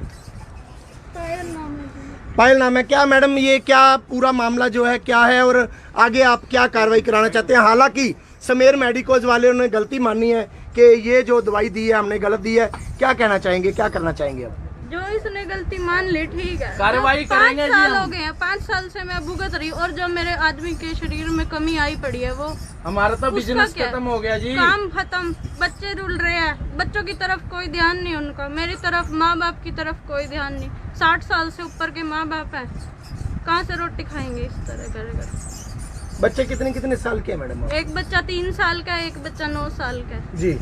पायल नाम है। क्या मैडम, ये क्या पूरा मामला जो है क्या है, और आगे आप क्या कार्रवाई कराना चाहते हैं? हालांकि समेर मेडिकोज वाले ने गलती मानी है कि ये जो दवाई दी है हमने गलत दी है। क्या कहना चाहेंगे, क्या करना चाहेंगे अब? जो इसने गलती मान ली, ठीक है, कार्रवाई करेंगे जी। 5 साल हो गए हैं, 5 साल से मैं भुगत रही। और जो मेरे आदमी के शरीर में कमी आई पड़ी है, वो हमारा तो बिजनेस खत्म हो गया जी, काम खत्म। बच्चे रुल रहे हैं, बच्चों की तरफ कोई ध्यान नहीं उनका, मेरी तरफ, माँ बाप की तरफ कोई ध्यान नहीं। 60 साल से ऊपर के माँ बाप हैं, कहाँ से रोटी खाएंगे इस तरह कर? बच्चे कितने साल के हैं मैडम? एक बच्चा 3 साल का है, एक बच्चा 9 साल का है जी।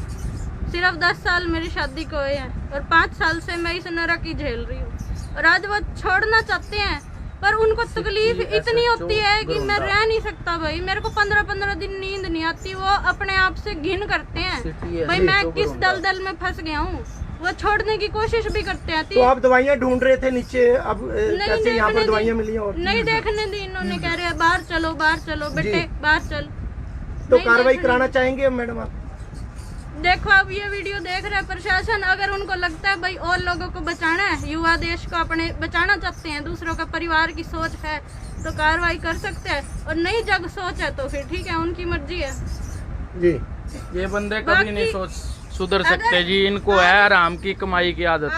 सिर्फ 10 साल मेरी शादी को हुए हैं, और 5 साल से मैं इस नरक की झेल रही हूँ। और आज वो छोड़ना चाहते हैं, पर उनको तकलीफ इतनी होती है कि मैं रह नहीं सकता भाई। मेरे को 15-15 दिन नींद नहीं आती। वो अपने आप से घिन करते हैं भाई, मैं किस दलदल में फंस गया हूँ। वो छोड़ने की कोशिश भी करते हैं। तो आप दवाइयाँ ढूंढ रहे थे नीचे, अब कैसे यहाँ पर दवाइयाँ मिली? और नहीं देखने दी इन्होंने, कह रहे हैं बाहर चलो, बाहर चलो बेटे, बाहर चल। तो कार्रवाई कराना चाहेंगे मैडम आप? देखो, अब ये वीडियो देख रहे हैं प्रशासन, अगर उनको लगता है भाई और लोगों को बचाना है, युवा देश को अपने बचाना चाहते हैं, दूसरों का परिवार की सोच है, तो कार्रवाई कर सकते हैं। और नहीं जग सोच है तो फिर ठीक है, उनकी मर्जी है जी। ये बंदे कभी नहीं सुधर सकते जी, इनको है आराम की कमाई की आदत।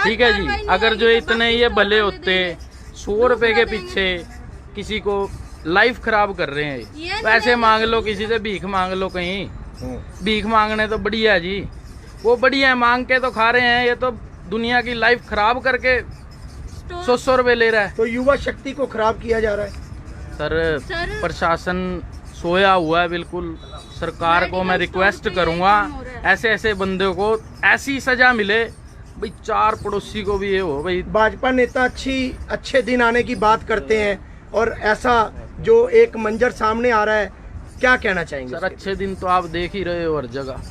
ठीक है जी, अगर जो इतने ये भले होते 100 रुपए के पीछे किसी को लाइफ खराब कर रहे हैं, पैसे मांग लो, किसी से भीख मांग लो, कहीं भीख मांगने तो बढ़िया जी, वो बढ़िया मांग के तो खा रहे हैं। ये तो दुनिया की लाइफ खराब करके 100 रुपए ले रहा है। तो युवा शक्ति को खराब किया जा रहा है। सर प्रशासन सोया हुआ है बिल्कुल। सरकार को मैं रिक्वेस्ट करूंगा, ऐसे बंदों को ऐसी सजा मिले भाई, 4 पड़ोसी को भी ये हो भाई। भाजपा नेता अच्छे दिन आने की बात करते हैं, और ऐसा जो एक मंजर सामने आ रहा है, क्या कहना चाहेंगे? सर अच्छे दिन तो आप देख ही रहे हो हर जगह।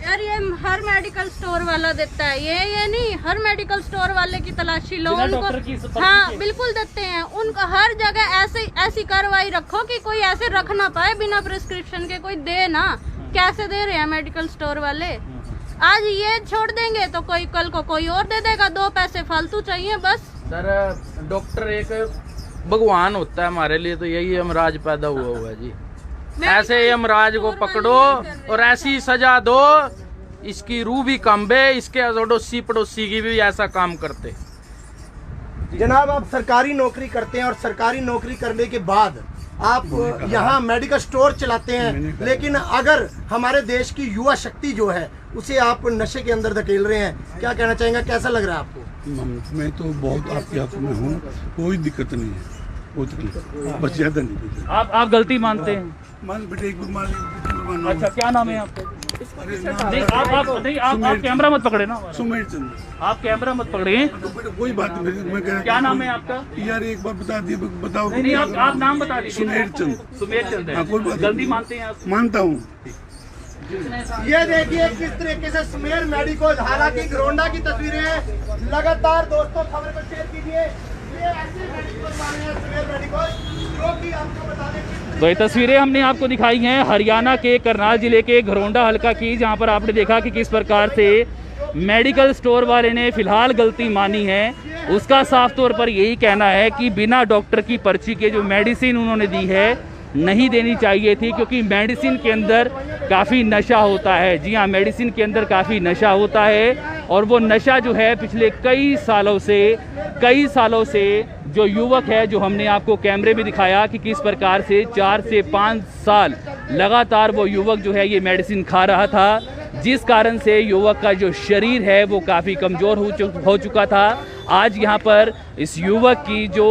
यार ये हर मेडिकल स्टोर वाला देता है, ये नहीं, हर मेडिकल स्टोर वाले की तलाशी लो उनको। हाँ बिल्कुल देते हैं उनको। हर जगह ऐसी कार्रवाई रखो कि कोई ऐसे रख ना पाए बिना प्रिस्क्रिप्शन के, कोई दे ना। कैसे दे रहे हैं मेडिकल स्टोर वाले? आज ये छोड़ देंगे तो कल को कोई और दे देगा, 2 पैसे फालतू चाहिए बस। सर डॉक्टर एक भगवान होता है हमारे लिए, तो यही यमराज पैदा हुआ है जी। ऐसे यमराज को पकड़ो और ऐसी सजा दो, इसकी रूह भी कंबे, इसके अड़ोसी पड़ोसी की भी ऐसा काम करते। जनाब, आप सरकारी नौकरी करते हैं और सरकारी नौकरी करने के बाद आप यहाँ मेडिकल स्टोर चलाते हैं, लेकिन अगर हमारे देश की युवा शक्ति जो है उसे आप नशे के अंदर धकेल रहे हैं, क्या कहना चाहेंगे, कैसा लग रहा है आपको? मैं तो बहुत आपके हाथ में हूँ, कोई दिक्कत नहीं है, कोई तकलीफ बस ज्यादा नहीं। आप गलती मानते हैं? मान बेटे एक बार मान। अच्छा, क्या नाम है आपका? नहीं, आप कैमरा मत पकड़े ना, सुमेर चंद। आप कैमरा मत पकड़े। तो कोई बात नहीं, मैं कह रहा क्या नाम है आपका? यार एक बार बता दिए, बताओ। नहीं, आप नाम बता दीजिए। सुमेर चंद। सुमेर चंद है। हाँ, कोई बात गलती नहीं। मानते हैं आप? मानता हूँ। ये देखिए किस तरीके से सुमेर मेडिकल, हालांकि घरोंडा की तस्वीरें हैं, लगातार दोस्तों खबर को शेयर कीजिए। ये ऐसे मेडिकल वाले हैं सुमेर मेडिकल, जो कि आपको बता दें। तो ये तस्वीरें हमने आपको दिखाई हैं हरियाणा के करनाल जिले के घरोंडा हलका की, जहां पर आपने देखा कि किस प्रकार से मेडिकल स्टोर वाले ने फिलहाल गलती मानी है। उसका साफ तौर पर यही कहना है कि बिना डॉक्टर की पर्ची के जो मेडिसिन उन्होंने दी है नहीं देनी चाहिए थी, क्योंकि मेडिसिन के अंदर काफ़ी नशा होता है। जी हाँ, मेडिसिन के अंदर काफ़ी नशा होता है, और वो नशा जो है पिछले कई सालों से जो युवक है, जो हमने आपको कैमरे में दिखाया कि किस प्रकार से 4 से 5 साल लगातार वो युवक जो है ये मेडिसिन खा रहा था, जिस कारण से युवक का जो शरीर है वो काफ़ी कमज़ोर हो चुका था। आज यहाँ पर इस युवक की जो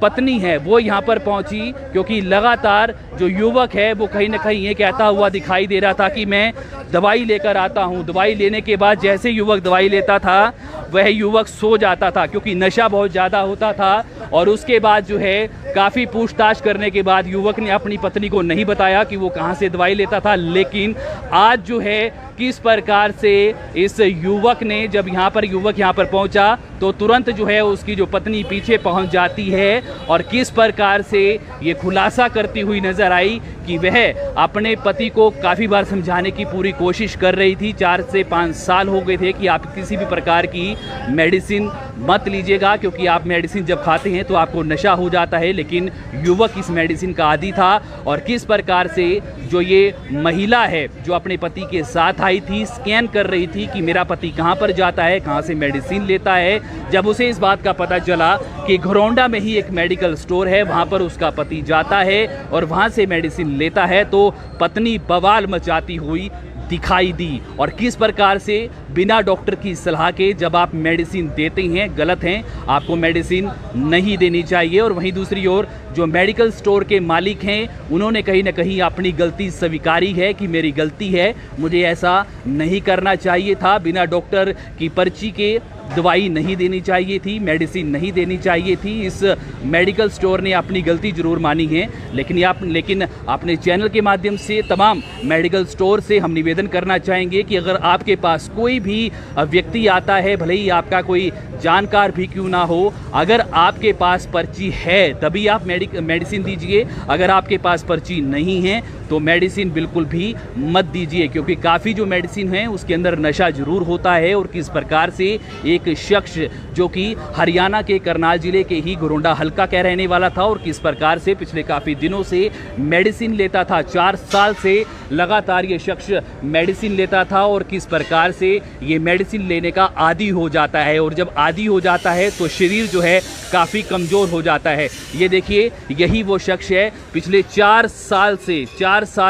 पत्नी है वो यहाँ पर पहुँची, क्योंकि लगातार जो युवक है वो कहीं ना कहीं ये कहता हुआ दिखाई दे रहा था कि मैं दवाई लेकर आता हूँ। दवाई लेने के बाद जैसे युवक दवाई लेता था वह युवक सो जाता था, क्योंकि नशा बहुत ज़्यादा होता था। और उसके बाद जो है काफ़ी पूछताछ करने के बाद युवक ने अपनी पत्नी को नहीं बताया कि वो कहाँ से दवाई लेता था, लेकिन आज जो है किस प्रकार से इस युवक ने, जब युवक यहाँ पर पहुँचा तो तुरंत जो है उसकी जो पत्नी पीछे पहुँच जाती है, और किस प्रकार से ये खुलासा करती हुई नजर आई कि वह अपने पति को काफ़ी बार समझाने की पूरी कोशिश कर रही थी। 4 से 5 साल हो गए थे कि आप किसी भी प्रकार की मेडिसिन मत लीजिएगा, क्योंकि आप मेडिसिन जब खाते हैं तो आपको नशा हो जाता है। लेकिन युवक इस मेडिसिन का आदी था, और किस प्रकार से जो ये महिला है जो अपने पति के साथ आई थी, स्कैन कर रही थी कि मेरा पति कहाँ पर जाता है, कहाँ से मेडिसिन लेता है। जब उसे इस बात का पता चला कि घरोंडा में ही एक मेडिकल स्टोर है, वहाँ पर उसका पति जाता है और वहाँ से मेडिसिन लेता है, तो पत्नी बवाल मचाती हुई दिखाई दी। और किस प्रकार से बिना डॉक्टर की सलाह के जब आप मेडिसिन देते हैं, गलत हैं, आपको मेडिसिन नहीं देनी चाहिए। और वहीं दूसरी ओर जो मेडिकल स्टोर के मालिक हैं उन्होंने कहीं ना कहीं अपनी गलती स्वीकारी है कि मेरी गलती है, मुझे ऐसा नहीं करना चाहिए था, बिना डॉक्टर की पर्ची के दवाई नहीं देनी चाहिए थी, मेडिसिन नहीं देनी चाहिए थी। इस मेडिकल स्टोर ने अपनी गलती जरूर मानी है, लेकिन अपने चैनल के माध्यम से तमाम मेडिकल स्टोर से हम निवेदन करना चाहेंगे कि अगर आपके पास कोई भी व्यक्ति आता है, भले ही आपका कोई जानकार भी क्यों ना हो, अगर आपके पास पर्ची है तभी आप मेडिसिन दीजिए। अगर आपके पास पर्ची नहीं है तो मेडिसिन बिल्कुल भी मत दीजिए, क्योंकि काफ़ी जो मेडिसिन है उसके अंदर नशा जरूर होता है। और किस प्रकार से एक शख्स जो कि हरियाणा के करनाल जिले के ही घरोंडा हलका का रहने वाला था, और किस प्रकार से पिछले काफ़ी दिनों से मेडिसिन लेता था, 4 साल से लगातार ये शख्स मेडिसिन लेता था, और किस प्रकार से ये मेडिसिन लेने का आदी हो जाता है। और जब आदी हो जाता है तो शरीर जो है काफ़ी कमज़ोर हो जाता है। ये देखिए, यही वो शख्स है पिछले 4 साल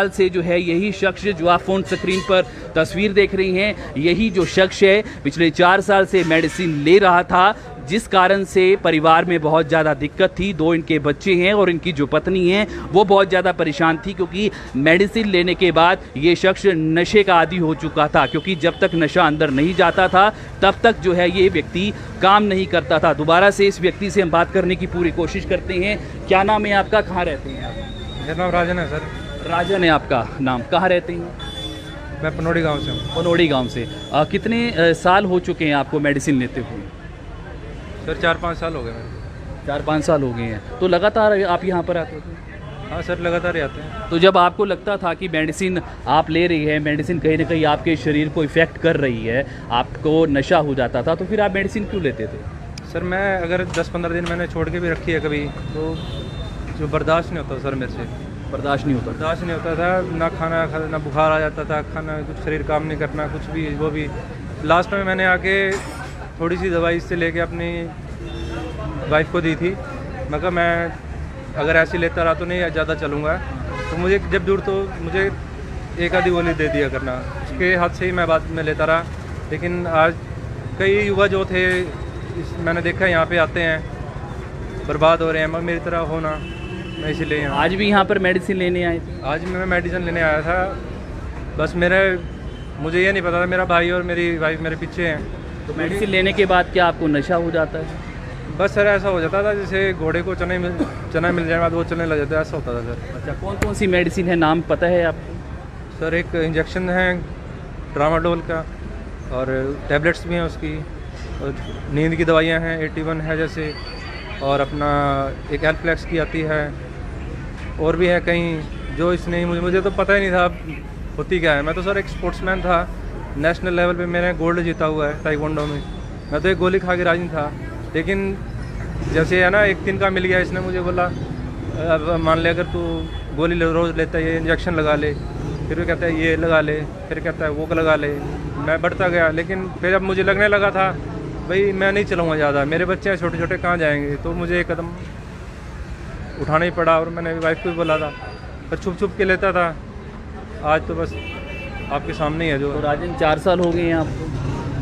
से जो है, यही शख्स जो आप फोन स्क्रीन पर तस्वीर देख रही हैं, यही जो शख्स है पिछले 4 साल से मेडिसिन ले रहा था, जिस कारण से परिवार में बहुत ज़्यादा दिक्कत थी। 2 इनके बच्चे हैं और इनकी जो पत्नी है वो बहुत ज़्यादा परेशान थी, क्योंकि मेडिसिन लेने के बाद ये शख्स नशे का आदी हो चुका था, क्योंकि जब तक नशा अंदर नहीं जाता था तब तक जो है ये व्यक्ति काम नहीं करता था। दोबारा से इस व्यक्ति से हम बात करने की पूरी कोशिश करते हैं। क्या नाम है आपका, कहाँ रहते हैं आप? मेरा नाम राजन है सर। राजन है आपका नाम, कहाँ रहते हैं? मैं पनोड़ी गांव से हूँ। पनोड़ी गांव से। कितने साल हो चुके हैं आपको मेडिसिन लेते हुए? सर 4-5 साल हो गए मेरे को। 4-5 साल हो गए हैं। तो लगातार आप यहाँ पर आते थे? हाँ सर, लगातार आते हैं। तो जब आपको लगता था कि मेडिसिन आप ले रही है, मेडिसिन कहीं ना कहीं आपके शरीर को इफ़ेक्ट कर रही है, आपको नशा हो जाता था, तो फिर आप मेडिसिन क्यों लेते थे? सर मैं अगर 10-15 दिन मैंने छोड़ के भी रखी है कभी, तो जो बर्दाश्त नहीं होता सर मेरे से, बर्दाश्त नहीं होता। बर्दाश्त नहीं होता था, ना खाना ना बुखार आ जाता था, खाना कुछ शरीर काम नहीं करना, कुछ भी वो भी। लास्ट में मैंने आके थोड़ी सी दवाई इससे लेके अपनी वाइफ को दी थी। मैं कहा मैं अगर ऐसे लेता रहा तो नहीं ज़्यादा चलूँगा, तो मुझे जब दूर तो मुझे एक आधी गोली दे दिया करना, उसके हाथ से ही मैं बाद में लेता रहा। लेकिन आज कई युवा जो थे मैंने देखा यहाँ पे आते हैं बर्बाद हो रहे हैं, मगर मेरी तरह होना, मैं इसीलिए यहाँ। आज भी यहाँ पर मेडिसिन लेने आए थे? आज मैं मेडिसिन लेने आया था, बस मुझे ये नहीं पता था, मेरा भाई और मेरी वाइफ मेरे पीछे हैं। तो मेडिसिन लेने के बाद क्या आपको नशा हो जाता है? बस सर ऐसा हो जाता था जैसे घोड़े को चना मिल जाए बाद वो चलने लग जाता है, ऐसा होता था सर। अच्छा, कौन कौन सी मेडिसिन है, नाम पता है आपको? सर एक इंजेक्शन है ट्रामाडोल का, और टैबलेट्स भी हैं उसकी, और नींद की दवाइयाँ हैं 81 है जैसे, और अपना एक एल्फ्लेक्स की आती है, और भी है कहीं जो इसने मुझे तो पता ही नहीं था होती क्या है। मैं तो सर एक स्पोर्ट्समैन था, नेशनल लेवल पे मैंने गोल्ड जीता हुआ है ताइक्वांडो में। मैं तो एक गोली खा के राजी नहीं था, लेकिन जैसे है ना एक दिन का मिल गया, इसने मुझे बोला अब मान ले अगर तू गोली रोज़ लेता है ये इंजेक्शन लगा ले, फिर वो कहता है ये लगा ले, फिर कहता है वो लगा ले। मैं बढ़ता गया, लेकिन फिर अब मुझे लगने लगा था भाई मैं नहीं चलाऊँगा ज़्यादा, मेरे बच्चे छोटे छोटे कहाँ जाएंगे, तो मुझे एक कदम उठाना ही पड़ा। और मैंने वाइफ को भी बोला था, पर छुप छुप के लेता था। आज तो बस आपके सामने ही है जो। तो राजन 4 साल हो गए हैं आपको?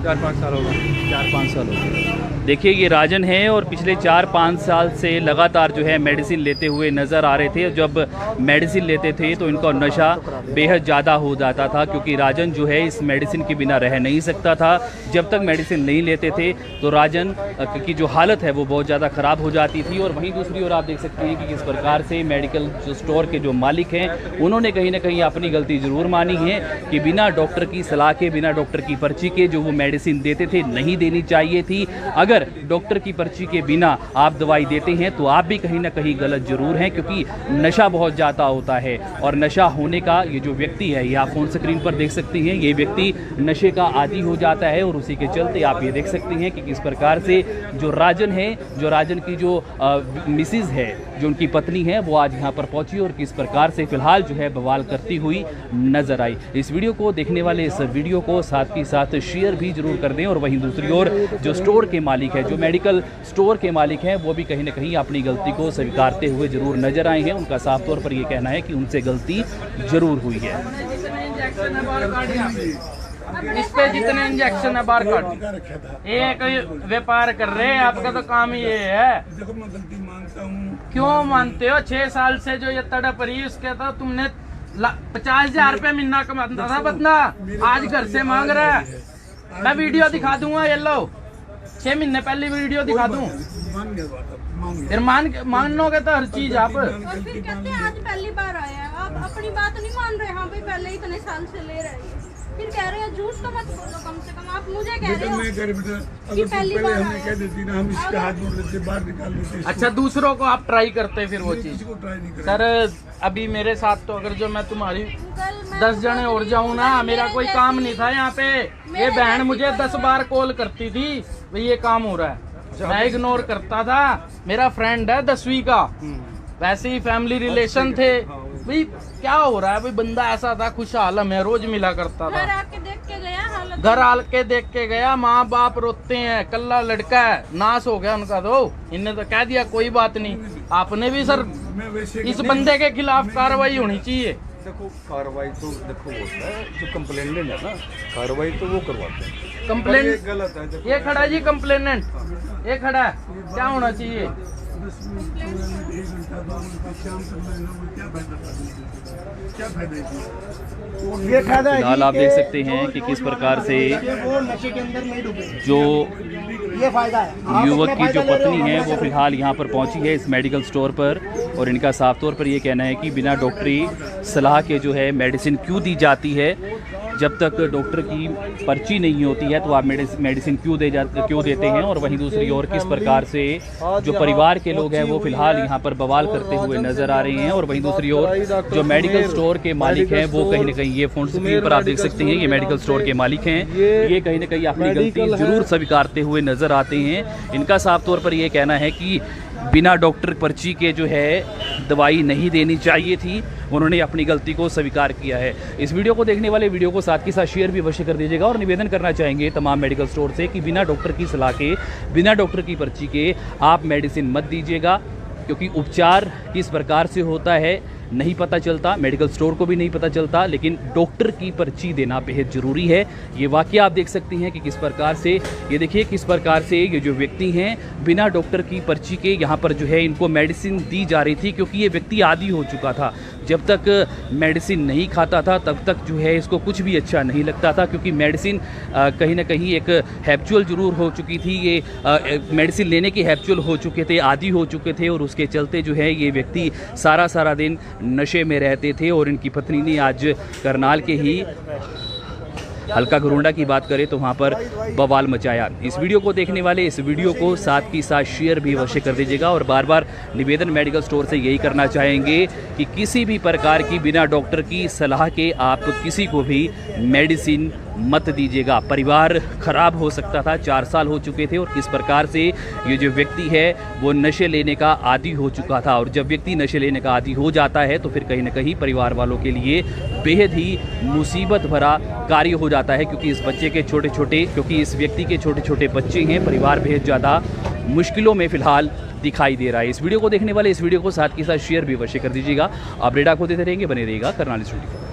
4-5 साल हो गए। 4-5 साल हो गए। देखिए ये राजन है और पिछले 4-5 साल से लगातार जो है मेडिसिन लेते हुए नज़र आ रहे थे। जब मेडिसिन लेते थे तो इनका नशा बेहद ज़्यादा हो जाता था, क्योंकि राजन जो है इस मेडिसिन के बिना रह नहीं सकता था। जब तक मेडिसिन नहीं लेते थे तो राजन की जो हालत है वो बहुत ज़्यादा ख़राब हो जाती थी। और वहीं दूसरी ओर आप देख सकते हैं कि किस प्रकार से मेडिकल स्टोर के जो मालिक हैं उन्होंने कहीं ना कहीं अपनी गलती ज़रूर मानी है कि बिना डॉक्टर की सलाह के, बिना डॉक्टर की पर्ची के जो वो मेडिसिन देते थे नहीं देनी चाहिए थी। अगर डॉक्टर की पर्ची के बिना आप दवाई देते हैं तो आप भी कहीं ना कहीं गलत जरूर हैं, क्योंकि नशा बहुत ज़्यादा होता है। और नशा होने का ये जो व्यक्ति है, ये आप फोन स्क्रीन पर देख सकती हैं, ये व्यक्ति नशे का आदी हो जाता है। और उसी के चलते आप ये देख सकती हैं कि किस प्रकार से जो राजन है, जो राजन की जो मिसिज है, जो उनकी पत्नी है, वो आज यहाँ पर पहुंची और किस प्रकार से फिलहाल जो है बवाल करती हुई नजर आई। इस वीडियो को देखने वाले इस वीडियो को साथ ही साथ शेयर भी जरूर कर दें। और वहीं दूसरी ओर जो स्टोर के मालिक है, जो मेडिकल स्टोर के मालिक हैं, वो भी कहीं ना कहीं अपनी गलती को स्वीकारते हुए जरूर नजर आए हैं। उनका साफ तौर पर ये कहना है कि उनसे गलती जरूर हुई है। इस पे जितने इंजेक्शन है बार काट, एक व्यापार कर रहे हैं, आपका तो काम ही ये है। देखो मैं गलती मानता हूँ। क्यों मानते हो? 6 साल से जो ये तड़प रही है उसके तो तुमने 50,000 रुपए महीना कमाता था बंदा, आज घर से मांग रहा है। मैं वीडियो दिखा दूंगा, ये लो 6 महीने पहले वीडियो दिखा दूं, फिर मानोगे तो हर चीज आप। और फिर कहते हैं आज पहली बार आए हैं, आप अपनी बात नहीं मान रहे। हाँ भाई पहले इतने साल से ले रहे हैं, फिर कह रहे हैं झूठ तो मत बोलो, कम से कम आप मुझे कह रहे हो कि पहली बार हमें कह देती ना, हम इसका हाथ जोड़ लेते, बाहर निकाल देते। अच्छा, दूसरों को आप ट्राई करते फिर वो चीज। सर अभी मेरे साथ तो अगर जो मैं तुम्हारी 10 जने और जाऊँ ना, मेरा कोई काम नहीं था यहाँ पे। ये बहन मुझे 10 बार कॉल करती थी, भाई ये काम हो रहा है, मैं इग्नोर करता था। मेरा फ्रेंड है 10वीं का, वैसे ही फैमिली रिलेशन थे। भाई क्या हो रहा है? भाई बंदा ऐसा था, खुशहाल है, रोज मिला करता था। घर आके देख के गया, हालत घर आके देख के गया, माँ बाप रोते हैं, कल्ला लड़का है, नाश हो गया उनका। तो इनने तो कह दिया कोई बात नहीं। आपने भी सर इस बंदे के खिलाफ कार्रवाई होनी चाहिए। देखो कार्रवाई तो देखो होता है, जो कंप्लेनेंट है ना, कार्रवाई तो वो करवाते हैं। कंप्लेंट गलत है। ये खड़ा है जी कंप्लेनेंट, ये खड़ा है, क्या होना चाहिए? ये फायदा है फिलहाल आप देख सकते हैं कि किस प्रकार से वो नशे के अंदर नहीं डूबे, जो ये फायदा है। युवक की जो पत्नी है वो फिलहाल यहाँ पर पहुंची है इस मेडिकल स्टोर पर। और इनका साफ तौर पर ये कहना है कि बिना डॉक्टरी सलाह के जो है मेडिसिन क्यों दी जाती है। जब तक डॉक्टर की पर्ची नहीं होती है तो आप मेडिसिन क्यों देते हैं, और वहीं दूसरी ओर किस प्रकार से जो परिवार के लोग हैं वो फिलहाल यहाँ पर बवाल करते हुए नजर आ रहे हैं। और वहीं दूसरी ओर जो मेडिकल स्टोर के मालिक हैं वो कहीं ना कहीं, ये फोन स्क्रीन पर आप देख सकते हैं, ये मेडिकल स्टोर के मालिक हैं, ये कहीं ना कहीं अपनी गलती जरूर स्वीकारते हुए नजर आते हैं। इनका साफ तौर पर ये कहना है कि बिना डॉक्टर पर्ची के जो है दवाई नहीं देनी चाहिए थी, उन्होंने अपनी गलती को स्वीकार किया है। इस वीडियो को देखने वाले वीडियो को साथ के साथ शेयर भी अवश्य कर दीजिएगा और निवेदन करना चाहेंगे तमाम मेडिकल स्टोर से कि बिना डॉक्टर की सलाह के, बिना डॉक्टर की पर्ची के आप मेडिसिन मत दीजिएगा, क्योंकि उपचार किस प्रकार से होता है नहीं पता चलता, मेडिकल स्टोर को भी नहीं पता चलता, लेकिन डॉक्टर की पर्ची देना बेहद ज़रूरी है। ये वाकया आप देख सकती हैं कि किस प्रकार से, ये देखिए किस प्रकार से ये जो व्यक्ति हैं बिना डॉक्टर की पर्ची के यहाँ पर जो है इनको मेडिसिन दी जा रही थी, क्योंकि ये व्यक्ति आदी हो चुका था। जब तक मेडिसिन नहीं खाता था तब तक जो है इसको कुछ भी अच्छा नहीं लगता था, क्योंकि मेडिसिन कहीं ना कहीं एक हैप्चुअल ज़रूर हो चुकी थी, ये मेडिसिन लेने के हैप्चुअल हो चुके थे, आदी हो चुके थे, और उसके चलते जो है ये व्यक्ति सारा दिन नशे में रहते थे। और इनकी पत्नी ने आज करनाल के ही हल्का घरोंडा की बात करें तो वहाँ पर बवाल मचाया। इस वीडियो को देखने वाले इस वीडियो को साथ की साथ शेयर भी अवश्य कर दीजिएगा और बार बार निवेदन मेडिकल स्टोर से यही करना चाहेंगे कि किसी भी प्रकार की बिना डॉक्टर की सलाह के आप किसी को भी मेडिसिन मत दीजिएगा। परिवार खराब हो सकता था, 4 साल हो चुके थे और किस प्रकार से ये जो व्यक्ति है वो नशे लेने का आदी हो चुका था, और जब व्यक्ति नशे लेने का आदी हो जाता है तो फिर कहीं ना कहीं परिवार वालों के लिए बेहद ही मुसीबत भरा कार्य हो जाता है, क्योंकि इस व्यक्ति के छोटे छोटे बच्चे हैं, परिवार बेहद ज़्यादा मुश्किलों में फिलहाल दिखाई दे रहा है। इस वीडियो को देखने वाले इस वीडियो को साथ के साथ शेयर भी अवश्य कर दीजिएगा। अपडेट आपको देते रहेंगे, बने रहिएगा करनाल स्टूडियो।